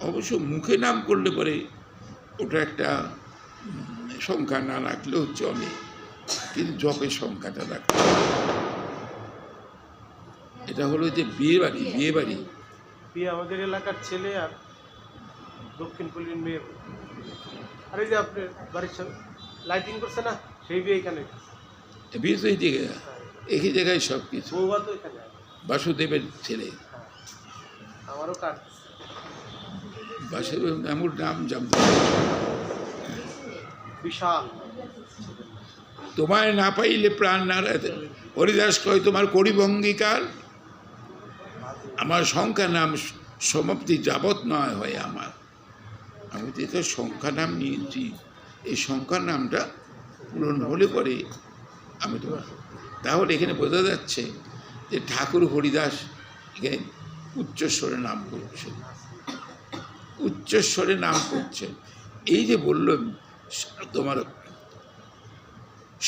অবশ্য মুখে নাম করলে পরে ওটা একটা সংখ্যা না রাখলেও চলে, কিন্তু জপের সংখ্যাটা রাখতে। এটা হলো যে বিয়ে বাড়ি আমাদের এলাকার ছেলে আর দক্ষিণ পল্লীর মেয়ে। আর এই যে আপনার বাড়ির সঙ্গে লাইটিং করছে না, সেই বিয়ে এখানে। বিয়ে তো একই জায়গায় সব কিছু। বৌবা তো এখানে, বাসুদেবের ছেলে। আমারও কাজ। বাসের এমন নাম জানতে বিশাল তোমায় না পাইলে প্রাণ না হরিদাস কয় তোমার করিভঙ্গিকার আমার সংখ্যা নাম সমাপ্তি যাবৎ নয় হয় আমার। আমি তো এটা সংখ্যা নাম নিয়েছি, এই সংখ্যার নামটা পূরণ হলে পরে আমি তোমার। তাহলে এখানে বোঝা যাচ্ছে যে ঠাকুর হরিদাস এখানে উচ্চস্বরে নাম করছেন, উচ্চস্বরে নাম করছেন। এই যে বললাম তোমার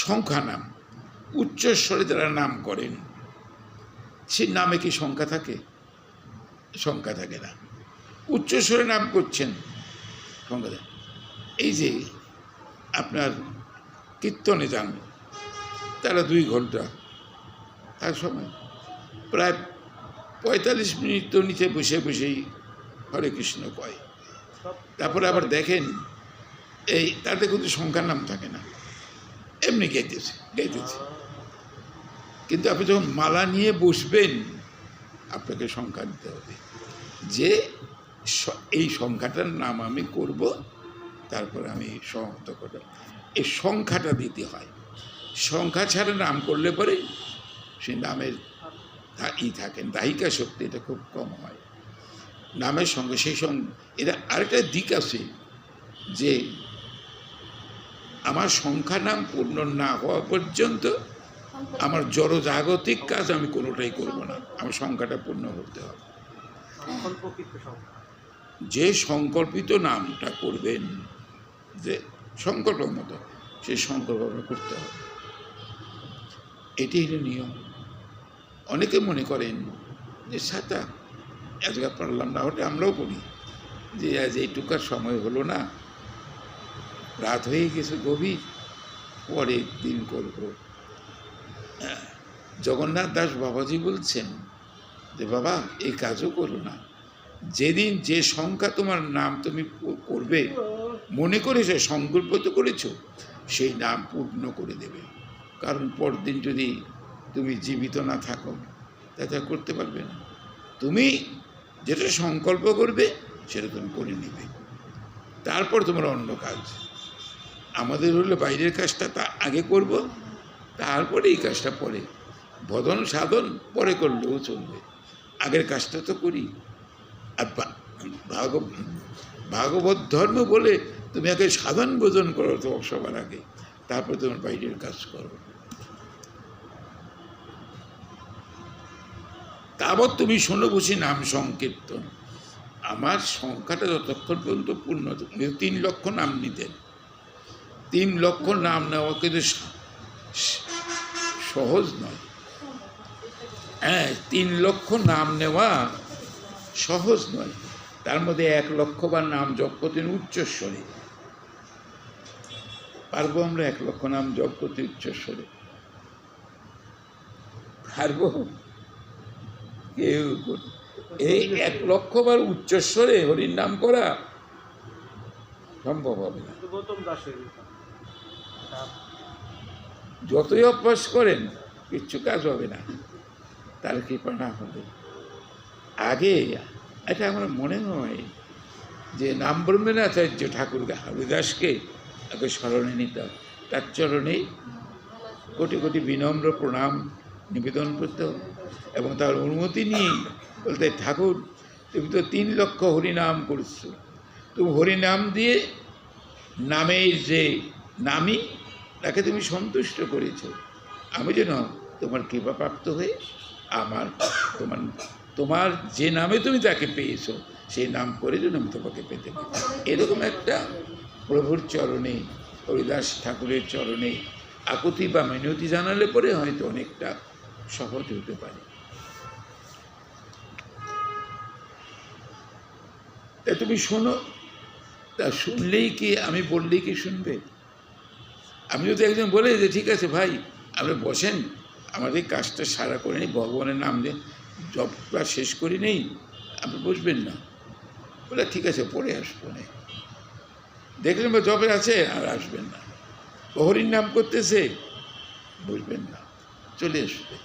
সংখ্যা নাম, উচ্চস্বরে যারা নাম করেন সে নামে কি সংখ্যা থাকে? সংখ্যা থাকে না। উচ্চস্বরে নাম করছেন, সংখ্যা থাকে। এই যে আপনার কীর্তনে যান, তারা 2 ঘন্টা, তার সময় প্রায় 45 মিনিট তো নিচে বসে বসেই হরে কৃষ্ণ কয়। তারপরে আবার দেখেন এই তাতে কিন্তু সংখ্যার নাম থাকে না, এমনি গাইতেছে। কিন্তু আপনি যখন মালা নিয়ে বসবেন আপনাকে সংখ্যা নিতে হবে যে এই সংখ্যাটার নাম আমি করব, তারপর আমি সমাপ্ত করব। এই সংখ্যাটা দিতে হয়। সংখ্যা ছাড়া নাম করলে পরে সেই নামের থাকেন দায়িকা শক্তি এটা খুব কম হয় নামের সঙ্গে। সেই সঙ্গে এটা আরেকটা দিক আছে যে আমার সংখ্যা নাম পূর্ণ না হওয়া পর্যন্ত আমার জড়জাগতিক কাজ আমি কোনোটাই করব না, আমার সংখ্যাটা পূর্ণ করতে হবে। যে সংকল্পিত নামটা করবেন, যে সংকল্প মতো সেই সংকল্প করতে হবে, এটি হলো নিয়ম। অনেকে মনে করেন যে সাতা আজকে পারলাম না, ওটা আমরাও করি যে আজ এইটুকার সময় হলো না, রাত হয়ে গেছে গভীর, পরে দিন করব। জগন্নাথ দাস বাবাজি বলছেন যে বাবা এই কাজও করো না, যেদিন যে সংখ্যা তোমার নাম তুমি করবে মনে করেছো, সংকল্প তো করেছো, সেই নাম পূর্ণ করে দেবে। কারণ পরদিন যদি তুমি জীবিত না থাকো তা করতে পারবে না। তুমি যেটা সংকল্প করবে সেটা তুমি করে নেবে, তারপর তোমার অন্য কাজ। আমাদের হলে বাইরের কাজটা তা আগে করব, তারপরে এই কাজটা পরে, ভজন সাধন পরে করলেও চলবে, আগের কাজটা তো করি। আর ভাগবত ধর্ম বলে তুমি আগে সাধন ভোজন করো তো সবার আগে, তারপর তোমার বাইরের কাজ করো। তাবৎ তুমি শোনো বসি নাম সংকীর্তন। আমার সংখ্যাটা যতক্ষণ পর্যন্ত পূর্ণ, 3 লক্ষ নাম নিতেন। 3 লক্ষ নাম নেওয়া কিন্তু সহজ নয়। হ্যাঁ, 3 লক্ষ নাম নেওয়া সহজ নয়। তার মধ্যে 1 লক্ষবার নাম জপ করতেন উচ্চস্বরে। পারবো আমরা 1 লক্ষ নাম জপ করতে উচ্চস্বরে? পারবো? কেউ এই 1 লক্ষবার উচ্চস্বরে হরির নাম করা সম্ভব হবে না। যতই অভ্যাস করেন কিচ্ছু কাজ হবে না, তার কৃপা না হবে। আগে এটা আমার মনে হয় যে নাম ব্রহ্মেন্দ্রাচার্য ঠাকুর হরিদাসকে আগে স্মরণে নিতাম, তার চরণে কোটি কোটি বিনম্র প্রণাম নিবেদন করতে, এবং তার অনুমতি নিয়ে বলতে, ঠাকুর তুমি তো 3 লক্ষ হরিনাম করছো, তুমি হরিনাম দিয়ে নামের যে নামী তাকে তুমি সন্তুষ্ট করেছ, আমি যেন তোমার কৃপাপ্রাপ্ত হয়ে আমার তোমার যে নামে তুমি তাকে পেয়েছো সেই নাম করে যেন আমি তোমাকে পেতে পারি। এরকম একটা প্রভুর চরণে, হরিদাস ঠাকুরের চরণে আকুতি বা মিনতি জানালে পরে হয়তো অনেকটা সহজ হতে পারে। তা তুমি শোনো, তা শুনলেই কি, আমি বললেই কি শুনবে? আমি যদি একজন বলে যে ঠিক আছে ভাই আপনি বসেন, আমাদের কাজটা সারা করে নিই, ভগবানের নাম দিয়ে জবটা শেষ করি নেই, আপনি বসবেন না? বলে ঠিক আছে পরে আসবো না। দেখলেন বা জবে আছে আর আসবেন না, হরির নাম করতেছে, বসবেন না, চলে আসবে।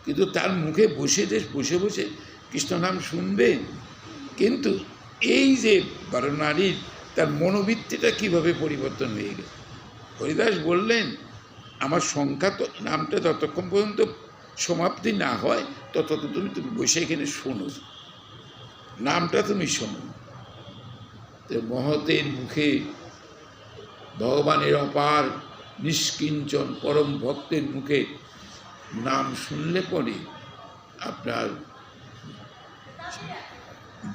কিন্তু তার মুখে বসে বসে কৃষ্ণ নাম শুনবে, কিন্তু এই যে বারনারীর তার মনোবৃত্তিটা কিভাবে পরিবর্তন হয়ে গেল। হরিদাস বললেন, আমার সংখ্যা তো নামটা যতক্ষণ পর্যন্ত সমাপ্তি না হয় ততক্ষণ তুমি বসে এখানে শোনো, নামটা তুমি শোনো। তো মহতের মুখে ভগবানের অপার নিষ্কিঞ্চন পরম ভক্তের মুখে নাম শুনলে পরে আপনার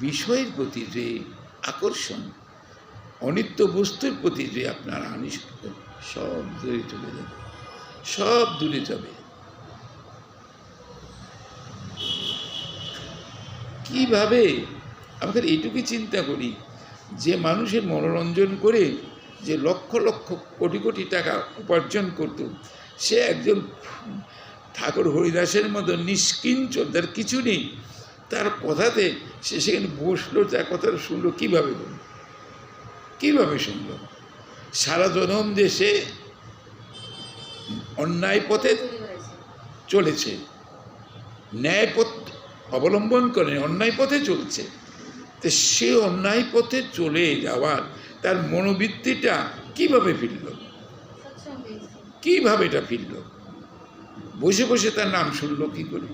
বিষয়ের প্রতি যে আকর্ষণ, অনিত্য বস্তুর প্রতি যে আপনার আনিষ্ট, সব দূরে চলে যাবে, সব দূরে যাবে। কিভাবে আমাকে এইটুকুই চিন্তা করি, যে মানুষের মনোরঞ্জন করে যে লক্ষ লক্ষ কোটি কোটি টাকা উপার্জন করত, সে একজন ঠাকুর হরিদাসের মতো নিষ্কিঞ্চন, তার কিছু নেই, তার কথাতে সে সেখানে বসলো, তার কথাটা শুনলো, কীভাবে বলল, কীভাবে শুনল? সারা জনম যে সে অন্যায় পথে চলেছে, ন্যায় পথ অবলম্বন করে অন্যায় পথে চলছে, তো সে অন্যায় পথে চলে যাওয়ার তার মনোবৃত্তিটা কিভাবে ফিরল, কিভাবে এটা ফিরল? বসে বসে তার নাম শুনলো কি করে?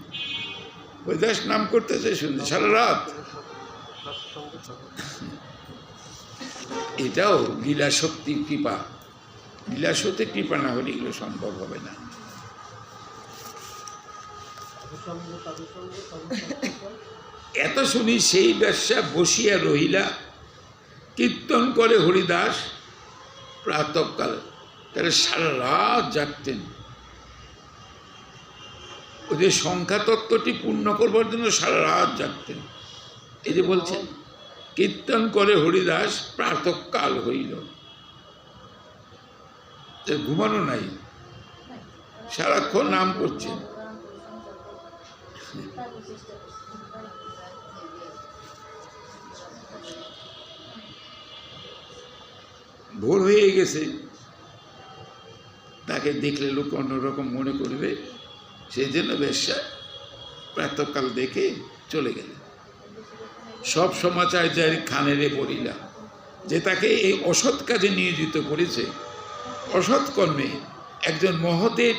হরিদাস নাম করতেছে, শুনছে সারা রাত। এটাও লীলা শক্তির কৃপা, লীলা শক্তির কৃপা না হলে এগুলো সম্ভব হবে না। এত শুনি সেই ব্যবসা বসিয়া রহিলা, কীর্তন করে হরিদাস প্রাতঃকাল। তারা সারা রাত জাগতেন, ওদের সংখ্যা তত্ত্বটি পূর্ণ করবার জন্য সারা রাত জাগতেন। এই যে বলছেন, কীর্তন করে হরিদাস প্রাতঃকাল হইল, ঘুমানো নাই, সারাক্ষণ নাম করছেন। ভোর হয়ে গেছে, তাকে দেখলে লোক অন্যরকম মনে করবে, সেই জন্য বেশ্যা প্রাতঃকাল দেখে চলে গেলেন। সব সমাচার যার খানেরে পড়িলা, যে তাকে এই অসৎ কাজে নিয়োজিত করেছে, অসৎ কর্মে একজন মহতের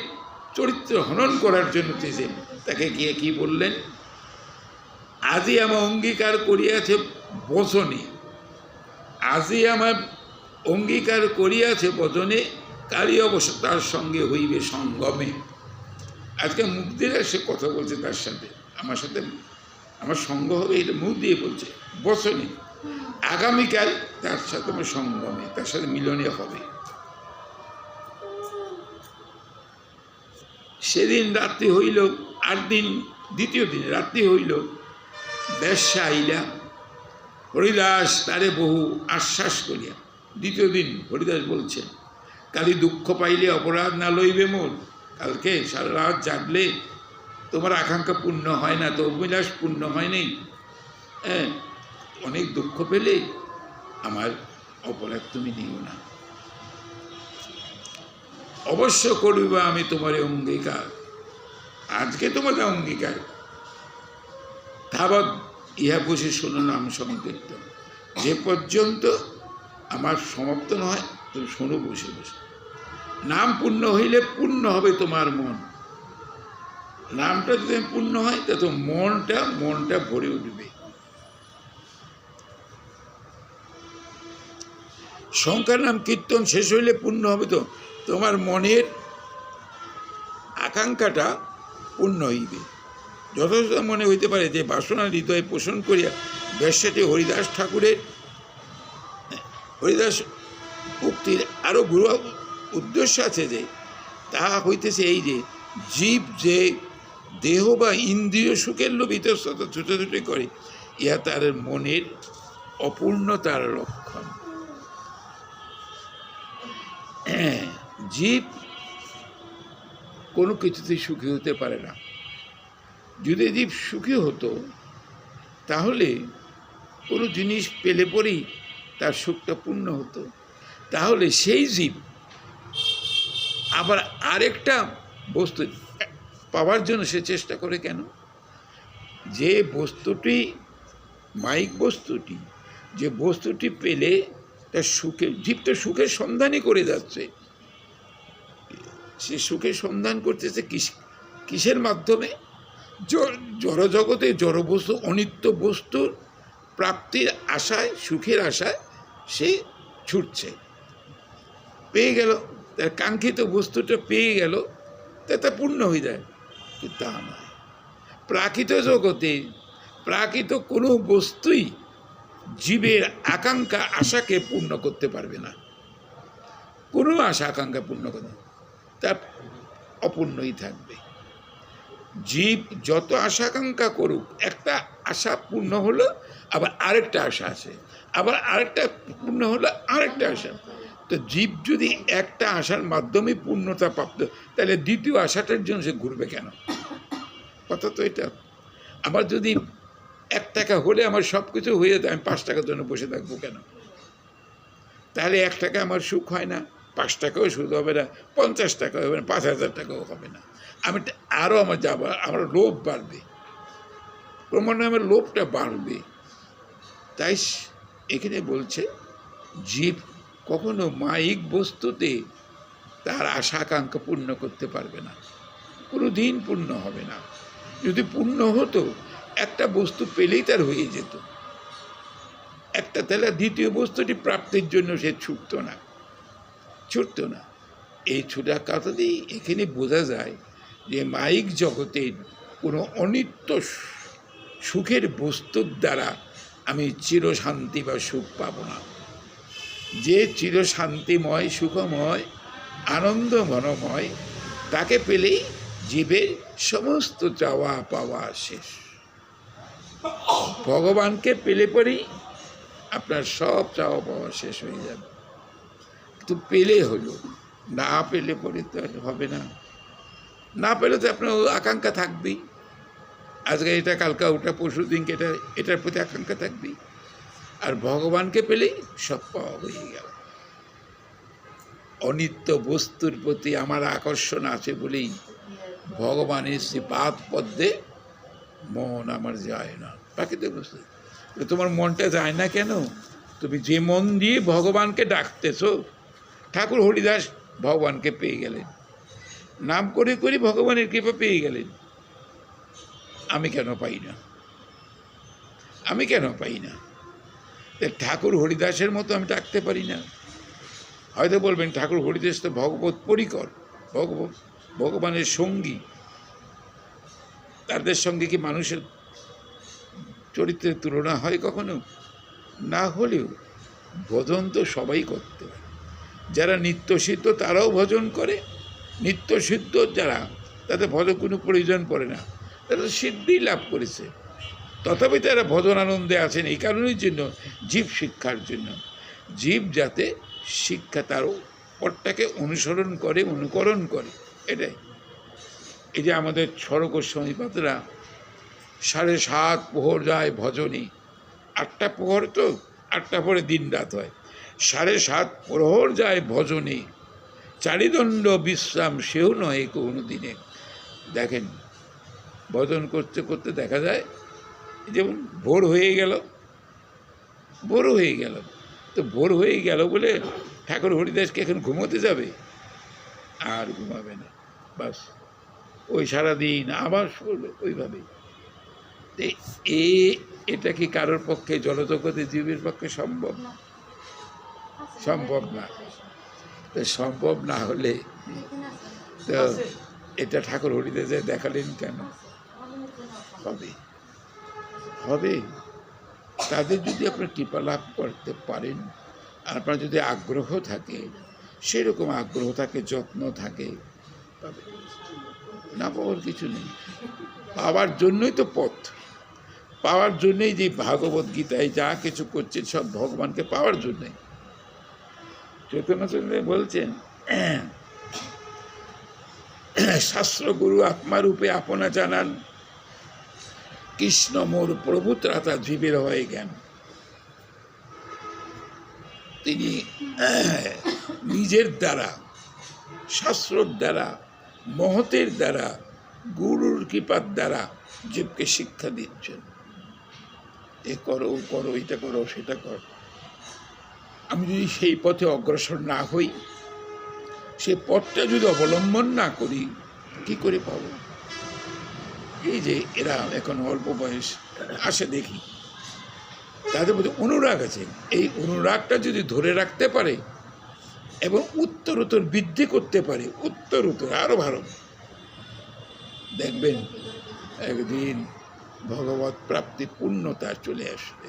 চরিত্র হনন করার জন্য চেয়েছে, তাকে গিয়ে কি বললেন? আজই আমার অঙ্গীকার করিয়াছে বচনে, আজই আমার অঙ্গীকার করিয়াছে বচনে, কালই অবশ্য তার সঙ্গে হইবে সঙ্গমে। আজকে মুখ দিয়ে সে কথা বলছে, তার সাথে আমার সঙ্গ হবে, এটা মুখ দিয়ে বলছে বচনে। আগামীকাল তার সাথে আমার সঙ্গমে, তার সাথে মিলনে হবে। সেদিন রাত্রি হইল, 8 দিন, দ্বিতীয় দিন রাত্রি হইল, বেশ্যা আইলা, হরিদাস তারে বহু আশ্বাস করিয়া। দ্বিতীয় দিন হরিদাস বলছেন, কালি দুঃখ পাইলে অপরাধ না লইবে মোর, কালকে সারা রাত জাগলে তোমার আকাঙ্ক্ষা পূর্ণ হয় না, তো অভিলাষ পূর্ণ হয় নাই, হ্যাঁ, অনেক দুঃখ পেলে আমার অপরাধ তুমি নিও না, অবশ্য করিবা আমি তোমার অঙ্গীকার। আজকে তোমাদের অঙ্গীকার, তাবৎ ইহা বসে শোনো নাম সংকীর্তন, যে পর্যন্ত আমার সমাপ্ত নয় তুমি শোনো বসে বসে। নাম পূর্ণ হইলে পূর্ণ হবে তোমার মন, নামটা যদি পূর্ণ হয় তা তো মনটা ভরে উঠবে। সংখ্যা নাম কীর্তন শেষ হইলে পূর্ণ হবে তো তোমার মনের আকাঙ্ক্ষাটা পূর্ণ হইবে। যথেষ্ট মনে হইতে পারে যে বাসনা হৃদয়ে পোষণ করিয়া বেশ্যাটি হরিদাস ঠাকুরের হরিদাস উক্তির আরও গুরু উদ্দেশ্য আছে, যে তাহা হইতেছে এই যে জীব যে দেহ বা ইন্দ্রিয় সুখের লোভ ইতস্তত ছুটাছুটি করে, ইহা তার মনের অপূর্ণতার লক্ষণ। জীব কোনো কিছুতেই সুখী হতে পারে না। যদি জীব সুখী হতো তাহলে কোনো জিনিস পেলে পরেই তার সুখটা পূর্ণ হতো, তাহলে সেই জীব আবার আরেকটা বস্তু পাওয়ার জন্য সে চেষ্টা করে কেন? যে বস্তুটি মাইক বস্তুটি যে বস্তুটি পেলে তার সুখে, জীব তো সুখের সন্ধানই করে যাচ্ছে। সে সুখের সন্ধান করতেছে কিসের মাধ্যমে? জড়জগতে জড়বস্তু, অনিত্য বস্তুর প্রাপ্তির আশায়, সুখের আশায় সে ছুটছে। পেয়ে গেল, তার কাঙ্ক্ষিত বস্তুটা পেয়ে গেল, তা পূর্ণ হয়ে যায়। কিন্তু তা নয়। প্রাকৃত জগতে প্রাকৃত কোনো বস্তুই জীবের আকাঙ্ক্ষা, আশাকে পূর্ণ করতে পারবে না। কোনো আশা আকাঙ্ক্ষা পূর্ণ করবে, তা অপূর্ণই থাকবে। জীব যত আশা আকাঙ্ক্ষা করুক, একটা আশা পূর্ণ হলো, আবার আরেকটা আশা আছে, আবার আরেকটা পূর্ণ হলো, আরেকটা আশা। তো জীব যদি একটা আশার মাধ্যমে পূর্ণতা প্রাপ্ত, তাহলে দ্বিতীয় আশাটার জন্য সে ঘুরবে কেন? কথা তো এটা। আমার যদি 1 টাকা হলে আমার সব কিছু হয়ে যেত, আমি 5 টাকার জন্য বসে থাকবো কেন? তাহলে 1 টাকা আমার সুখ হয় না, 5 টাকাও সুখ হবে না, 50 টাকাও হবে না, 5,000 টাকাও হবে না। আমি আরও আমার লোভ বাড়বে, ক্রমান্বয়ে আমার লোভটা বাড়বে। তাই এখানে বলছে জীব কখনো মায়িক বস্তুতে তার আশা আকাঙ্ক্ষা পূর্ণ করতে পারবে না, কোনো দিন পূর্ণ হবে না। যদি পূর্ণ হতো, একটা বস্তু পেলেই তার হয়ে যেত একটা, তাহলে দ্বিতীয় বস্তুটি প্রাপ্তির জন্য সে ছুটতো না। এই ছুটার কথাতেই এখানে বোঝা যায় যে মায়িক জগতের কোনো অনিত্য সুখের বস্তুর দ্বারা আমি চিরশান্তি বা সুখ পাব না। যে চিরশান্তিময়, সুখময়, আনন্দ ঘনময়, তাকে পেলেই জীবের সমস্ত চাওয়া পাওয়া শেষ। ভগবানকে পেলে পরেই আপনার সব চাওয়া পাওয়া শেষ হয়ে যাবে। কিন্তু পেলে হলো, না পেলে পরে তো হবে না। না পেলে তো আপনার আকাঙ্ক্ষা থাকবেই, আজকে এটা, কালকা ওটা, পরশু দিনকে এটা, এটার প্রতি আকাঙ্ক্ষা থাকবেই। আর ভগবানকে পেলেই সব পাওয়া হয়ে গেল। অনিত্য বস্তুর প্রতি আমার আকর্ষণ আছে বলেই ভগবানের সে পাদ পদ্মে মন আমার যায় না। প্রাকৃতিক বস্তু তোমার মনটা যায় না কেন? তুমি যে মন দিয়ে ভগবানকে ডাকতেছ, ঠাকুর হরিদাস ভগবানকে পেয়ে গেলেন, নাম করে করে ভগবানের কৃপা পেয়ে গেলেন। আমি কেন পাই না? ঠাকুর হরিদাসের মতো আমি ডাকতে পারি না? হয়তো বলবেন ঠাকুর হরিদাস তো ভগবত পরিকর, ভগবানের সঙ্গী, তাদের সঙ্গে কি মানুষের চরিত্রের তুলনা হয় কখনো? না হলেও ভজন তো সবাই করতে পারে। যারা নিত্যসিদ্ধ তারাও ভজন করে, নিত্যসিদ্ধ যারা, তাদের ভজন কোনো প্রয়োজন পড়ে না, তারা সিদ্ধি লাভ করেছে, তথাপি তারা ভজন আনন্দে আছেন। এই কারণের জন্য জীব শিক্ষার জন্য, জীব যাতে শিক্ষা তার পথটাকে অনুকরণ করে, এটাই। এই যে আমাদের সড়ক গোস্বামীপাদরা 7:30 প্রহর যায় ভজনে, 8টা প্রহর তো, 8টা পরে দিন রাত হয়, 7:30 প্রহর যায় ভজনে, চারিদণ্ড বিশ্রাম সেও নয় কোনো দিনে। দেখেন, ভজন করতে করতে দেখা যায় যেমন ভোর হয়ে গেল, তো ভোর হয়ে গেল বলে ঠাকুর হরিদাসকে এখন ঘুমোতে যাবে? আর ঘুমাবে না, বাস ওই সারাদিন আবার করবে ওইভাবেই। এটা কি কারোর পক্ষে, জলজগতে জীবের পক্ষে সম্ভব না? তো সম্ভব না হলে তো এটা ঠাকুর হরিদাসে দেখালেন কেন? হবে তাদের যদি আপনার কৃপা লাভ করতে পারেন, আর আপনার যদি আগ্রহ থাকে, সেরকম আগ্রহ থাকে, যত্ন থাকে, তবে না পাওয়ার কিছু নেই। পাওয়ার জন্যই তো পথ, পাওয়ার জন্যই যে ভাগবত গীতায় যা কিছু করছে সব ভগবানকে পাওয়ার জন্যই। চৈতন্যচন্দ্র বলছেন, শাস্ত্র গুরু আত্মারূপে আপনা জানান, কৃষ্ণ মোর প্রভু ত্রাতা জীবের হয় জ্ঞান। তিনি নিজের দ্বারা, শাস্ত্রর দ্বারা, মহতের দ্বারা, গুরুর কৃপার দ্বারা জীবকে শিক্ষা দিচ্ছেন। এ করো ও করো, এটা করো সেটা করো। আমি যদি সেই পথে অগ্রসর না হই, সে পথটা যদি অবলম্বন না করি, কি করে পাবো? এই যে এরা এখন অল্প বয়স আসে দেখি, তাদের মধ্যে অনুরাগ আছে। এই অনুরাগটা যদি ধরে রাখতে পারে এবং উত্তরোত্তর বৃদ্ধি করতে পারে, উত্তরোত্তর আরো ভালো, দেখবেন একদিন ভগবত প্রাপ্তি পূর্ণতা চলে আসবে।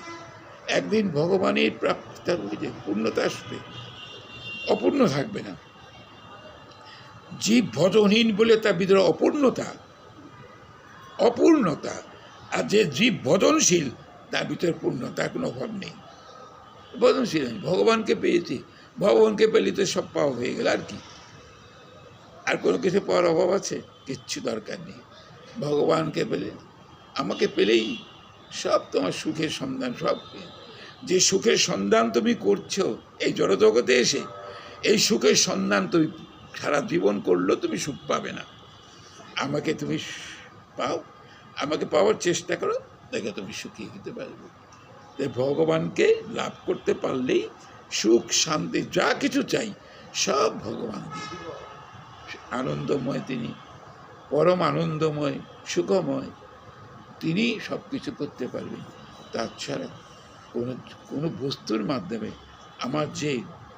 একদিন ভগবানের প্রাপ্তি, তার ওই যে পূর্ণতা আসবে, অপূর্ণ থাকবে না। জীব ভজনহীন বলে তার ভিতরে অপূর্ণতা, অপূর্ণতা। আর যে জীব ভজনশীল তার ভিতরে পূর্ণতার কোনো অভাব নেই। ভজনশীল ভগবানকে পেয়েছি, ভগবানকে পেলে তো সব পাওয়া হয়ে গেল। আর কি, আর কোনো কিছু পাওয়ার অভাব আছে? কিচ্ছু দরকার নেই। ভগবানকে পেলে, আমাকে পেলেই সব তোমার সুখের সন্ধান। সব যে সুখের সন্ধান তুমি করছো এই জড়জগতে এসে, এই সুখের সন্ধান তুমি সারা জীবন করলেও তুমি সুখ পাবে না। আমাকে তুমি পাও, আমাকে পাওয়ার চেষ্টা করো, দেখে তুমি সুখী হতে পারবে। তাই ভগবানকে লাভ করতে পারলেই সুখ শান্তি যা কিছু চাই সব ভগবান দিয়ে। আনন্দময় তিনি, পরম আনন্দময়, সুখময়, তিনি সব কিছু করতে পারবেন। তাছাড়া কোনো বস্তুর মাধ্যমে আমার যে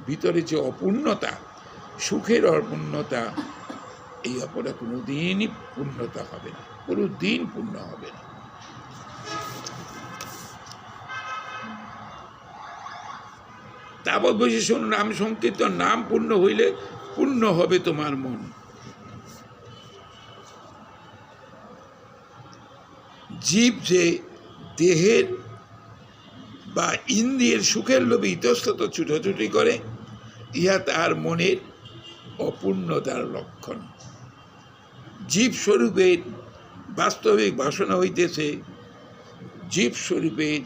ভিতরে যে অপূর্ণতা, সুখের অপূর্ণতা, এই অপরা কোনো দিনই পূর্ণতা হবে না, কোনো দিন পূর্ণ হবে না। তাবৎ বসে শুনুন নাম সংকীর্তন, নাম পূর্ণ হইলে পূর্ণ হবে তোমার মন। জীব যে দেহের বা ইন্দ্রিয়ের সুখের লোভে ইতস্তত ছুটোছুটি করে, ইহা তার মনের অপূর্ণতার লক্ষণ। জীব স্বরূপের বাস্তবিক বাসনা হইতেছে, জীব স্বরূপের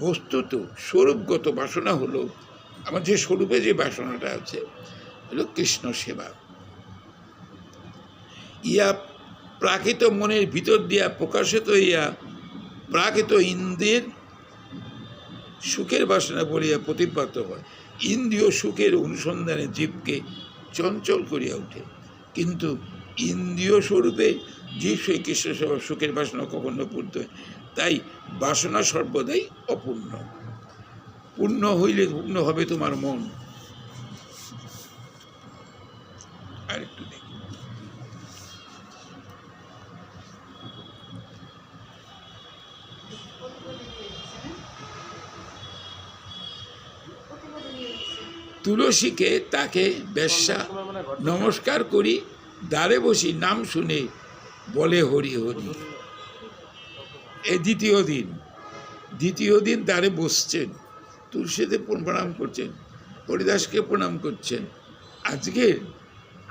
বস্তুত স্বরূপগত বাসনা হলো, আমার যে স্বরূপে যে বাসনাটা আছে হলো কৃষ্ণ সেবা। ইয়া প্রাকৃত মনের ভিতর দিয়া প্রকাশিত হইয়া প্রাকৃত ইন্দ্রিয়ের সুখের বাসনা বলিয়া প্রতিপাদ্য হয়। ইন্দ্রিয় সুখের অনুসন্ধানে জীবকে চঞ্চল করিয়া ওঠে, কিন্তু ইন্দ্রিয় স্বরূপে জীব সেই কৃষ্ণ সেবা সুখের বাসনা কখনো পূর্ণ হয়। তাই বাসনা সর্বদাই অপূর্ণ। পূর্ণ হইলে পূর্ণ হবে তোমার মন। আরেকটু দেখি, তুলসীকে তাকে বেশ্যা নমস্কার করি, দ্বারে বসি নাম শুনে বলে হরি হরি। এই দ্বিতীয় দিন দ্বারে বসছেন, তুলসীতে প্রণাম করছেন, হরিদাসকে প্রণাম করছেন। আজকে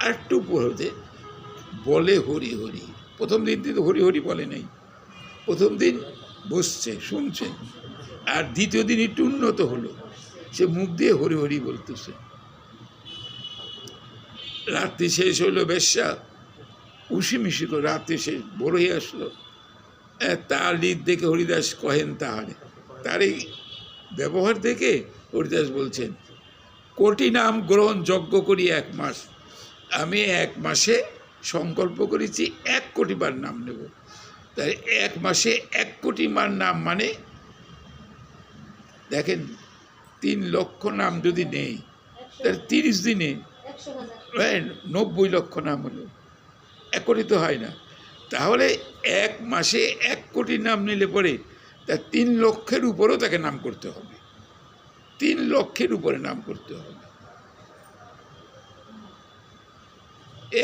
আরেকটু পড়তে বলে হরি হরি। প্রথম দিন তো হরি হরি বলে নাই, প্রথম দিন বসছে শুনছেন, আর দ্বিতীয় দিন একটু উন্নত হলো, সে মুখ দিয়ে হরি হরি বলতেছে। রাত্রি শেষ হইলো, বেশ্যা উশিমিশি করে রাত্রি শেষ, ভোর হয়ে আসলো। তার রীত দেখে হরিদাস কহেন তাহারে, তার এই ব্যবহার দেখে হরিদাস বলছেন, কোটি নাম গ্রহণ যজ্ঞ করি 1 মাস, আমি 1 মাসে সংকল্প করেছি 1 কোটি বার নাম নেব। তাই 1 মাসে 1 কোটি বার নাম, মানে দেখেন 3 লক্ষ নাম যদি নেই, তাহলে 30 দিনে 90 লক্ষ নাম হলো, 1 কোটি তো হয় না। তাহলে 1 মাসে 1 কোটি নাম নিলে পরে তার 3 লক্ষের উপরেও তাকে নাম করতে হবে, 3 লক্ষের উপরে নাম করতে হবে।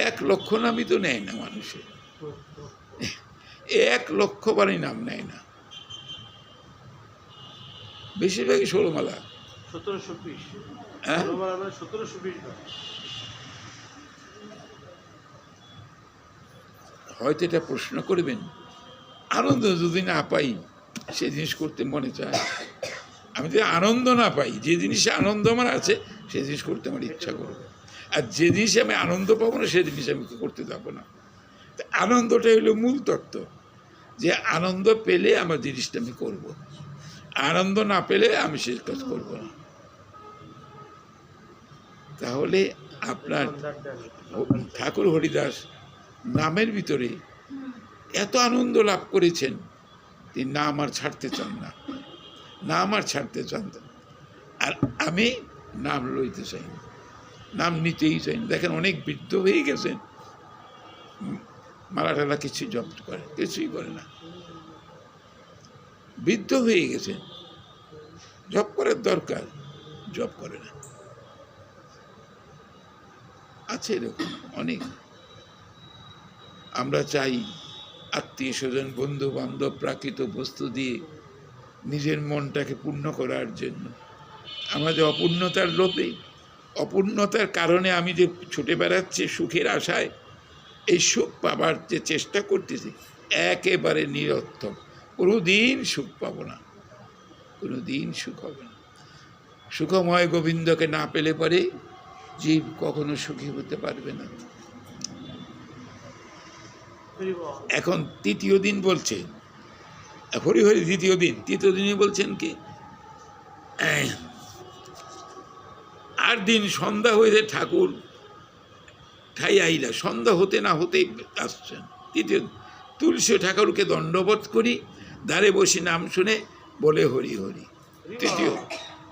1 লক্ষ নামই তো নেয় না মানুষের, 1 লক্ষ বারই নাম নেয় না, বেশিরভাগই 16 মালা। 1720, হ্যাঁ 1720। হয়তো এটা প্রশ্ন করবেন, আনন্দ যদি না পাই সে জিনিস করতে মনে চায়। আমি যদি আনন্দ না পাই, যে জিনিসে আনন্দ আমার আছে সে জিনিস করতে আমার ইচ্ছা করবে, আর যে জিনিসে আমি আনন্দ পাবো না সে জিনিস আমি করতে যাবো না। আনন্দটা হলো মূল তত্ত্ব। যে আনন্দ পেলে আমার জিনিসটা আমি করব, আনন্দ না পেলে আমি সে কাজ করব না। তাহলে আপনার ঠাকুর হরিদাস নামের ভিতরে এত আনন্দ লাভ করেছেন, তিনি নাম আর ছাড়তে চান না, নাম আর ছাড়তে চান না। আর আমি নাম লইতে চাই না, নাম নিতেই চাই না। দেখেন অনেক বৃদ্ধ হয়ে গেছেন, মালা টালা কিছু জপ করে, কিছুই করে না, বৃদ্ধ হয়ে গেছেন, জপ করার দরকার, জপ করে না। আছে এরকম অনেক। আমরা চাই আত্মীয় স্বজন, বন্ধু বান্ধব, প্রাকৃত বস্তু দিয়ে নিজের মনটাকে পূর্ণ করার জন্য। আমাদের অপূর্ণতার লোভে, অপূর্ণতার কারণে আমি যে ছুটে বেড়াচ্ছি সুখের আশায়, এই সুখ পাবার যে চেষ্টা করতেছি একেবারে নিরর্থক। কোনো দিন সুখ পাবো না, কোনো দিন সুখ হবে না। সুখময় গোবিন্দকে না পেলে পরে জীব কখনো সুখী হতে পারবে না। এখন তৃতীয় দিন বলছে হরি হরি, দ্বিতীয় দিন, তৃতীয় দিনে বলছেন কি, আর দিন সন্ধ্যা হয়েছে, ঠাকুর ঠাই আইলা, সন্ধ্যা হতে না হতেই আসছেন। তৃতীয় তুলসী ঠাকুরকে দণ্ডবোধ করি, দ্বারে বসে নাম শুনে বলে হরি হরি। তৃতীয়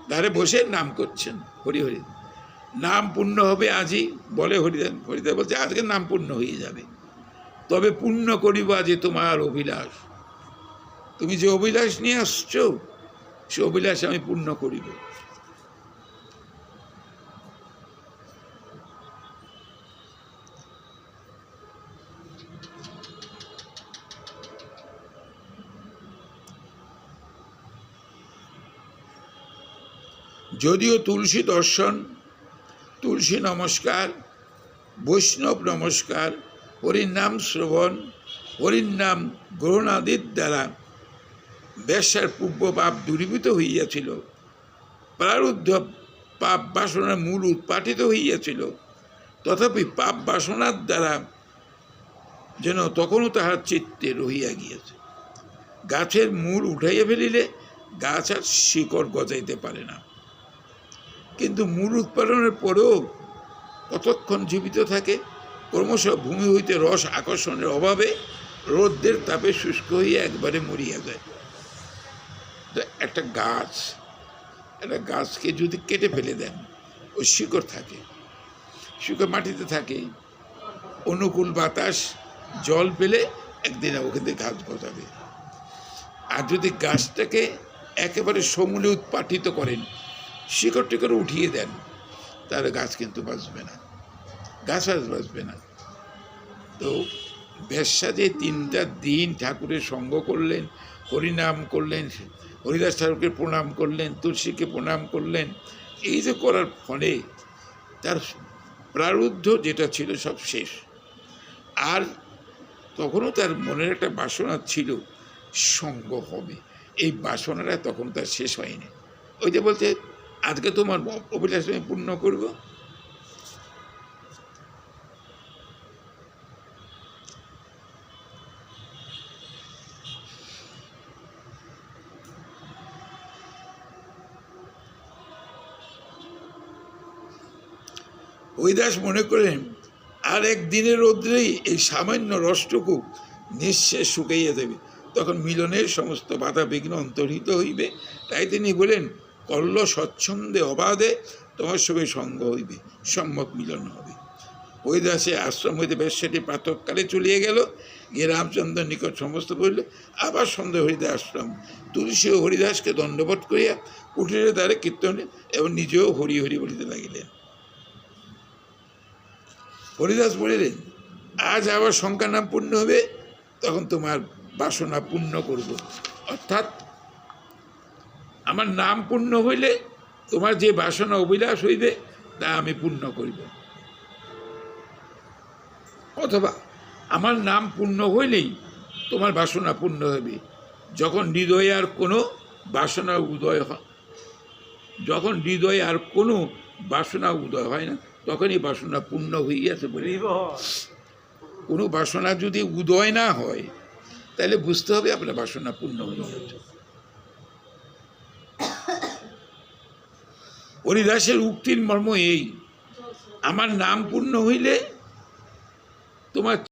দ্বারে বসে নাম করছেন হরি হরি, নাম পূর্ণ হবে আজই, বলে হরিদাস। হরিদাস বলছে আজকে নাম পূর্ণ হয়ে যাবে, তবে পূর্ণ করিব আজ তোমার অভিলাষ। তুমি যে অভিলাষ নিয়ে আসছো সে অভিলাষ আমি পূর্ণ করিব। যদিও তুলসী দর্শন, তুলসী নমস্কার, বৈষ্ণব নমস্কার, হরির নাম শ্রবণ, হরির নাম গ্রহণাদির দ্বারা বেশ্যার পূর্ব পাপ দূরীভূত হইয়াছিল, প্রারুদ্ধ পাপ বাসনার মূল উৎপাটিত হইয়াছিল, তথাপি পাপ বাসনার দ্বারা যেন তখনও তাহার চিত্তে রহিয়া গিয়েছে। গাছের মূল উঠাইয়া ফেলিলে গাছ আর শিকড় গজাইতে পারে না, কিন্তু মূল উৎপাদনের পরেও কতক্ষণ জীবিত থাকে। ক্রমশ ভূমি হইতে রস আকর্ষণের অভাবে রোদ্রের তাপে শুষ্ক হইয়া একবারে মরিয়া যায়। একটা গাছকে যদি কেটে ফেলে দেন, ওই শিকড় থাকে, শিকড় মাটিতে থাকে, অনুকূল বাতাস জল পেলে একদিন ওখান থেকে গাছ গজাবে। আর যদি গাছটাকে একেবারে সমূলে উৎপাটিত করেন, শিকড় টিকড় উঠিয়ে দেন, তাহলে গাছ কিন্তু বাঁচবে না, গাছ আজ বাঁচবে না। তো বেশ্যা যে 3টা দিন ঠাকুরের সঙ্গ করলেন, হরিনাম করলেন, হরিদাস ঠাকুরকে প্রণাম করলেন, তুলসীকে প্রণাম করলেন, এই যে করার ফলে তার প্রারুদ্ধ যেটা ছিল সব শেষ। আর তখনও তার মনের একটা বাসনা ছিল সঙ্গ হবে, এই বাসনাটা তখন তার শেষ হয়নি। ওই যে বলছে আজকে তোমার অভিলাষ আমি পূর্ণ করব। হরিদাস মনে করেন আর একদিনের রৌদ্রেই এই সামান্য রসটুকু নিঃশেষ শুকাইয়া দেবে, তখন মিলনের সমস্ত বাধা বিঘ্ন অন্তর্হিত হইবে। তাই তিনি বলেন, কল্ল স্বচ্ছন্দে অবাধে তোমার সঙ্গে সঙ্গ হইবে, সম্যক মিলন হবে। হরিদাসে আশ্রম হইতে বেশ্যাটি প্রাতঃকালে চলিয়া গেল, গিয়ে রামচন্দ্র নিকট সমস্ত বলিল। আবার সন্ধ্যা হরিদাস আশ্রম, তুলসী ও হরিদাসকে দণ্ডবোধ করিয়া কুটিরের দ্বারে কীর্তন এবং নিজেও হরি হরি বলিতে লাগিলেন। হরিদাস বলিলেন, আজ আবার শঙ্কর নাম পূর্ণ হবে, তখন তোমার বাসনা পূর্ণ করব। অর্থাৎ আমার নাম পূর্ণ হইলে তোমার যে বাসনা অভিলাষ হইবে তা আমি পূর্ণ করিব। অথবা আমার নাম পূর্ণ হইলেই তোমার বাসনা পূর্ণ হবে। যখন হৃদয়ে আর কোনো বাসনা উদয় হয়, যখন হৃদয়ে আর কোনো বাসনা উদয় হয় না, তখনই বাসনা পূর্ণ হইয়াছে বলে। কোনো বাসনা যদি উদয় না হয় তাহলে বুঝতে হবে আপনার বাসনা পূর্ণ হয়ে গেছে। হরিদাসের উক্তির মর্ম এই, আমার নাম পূর্ণ হইলে তোমার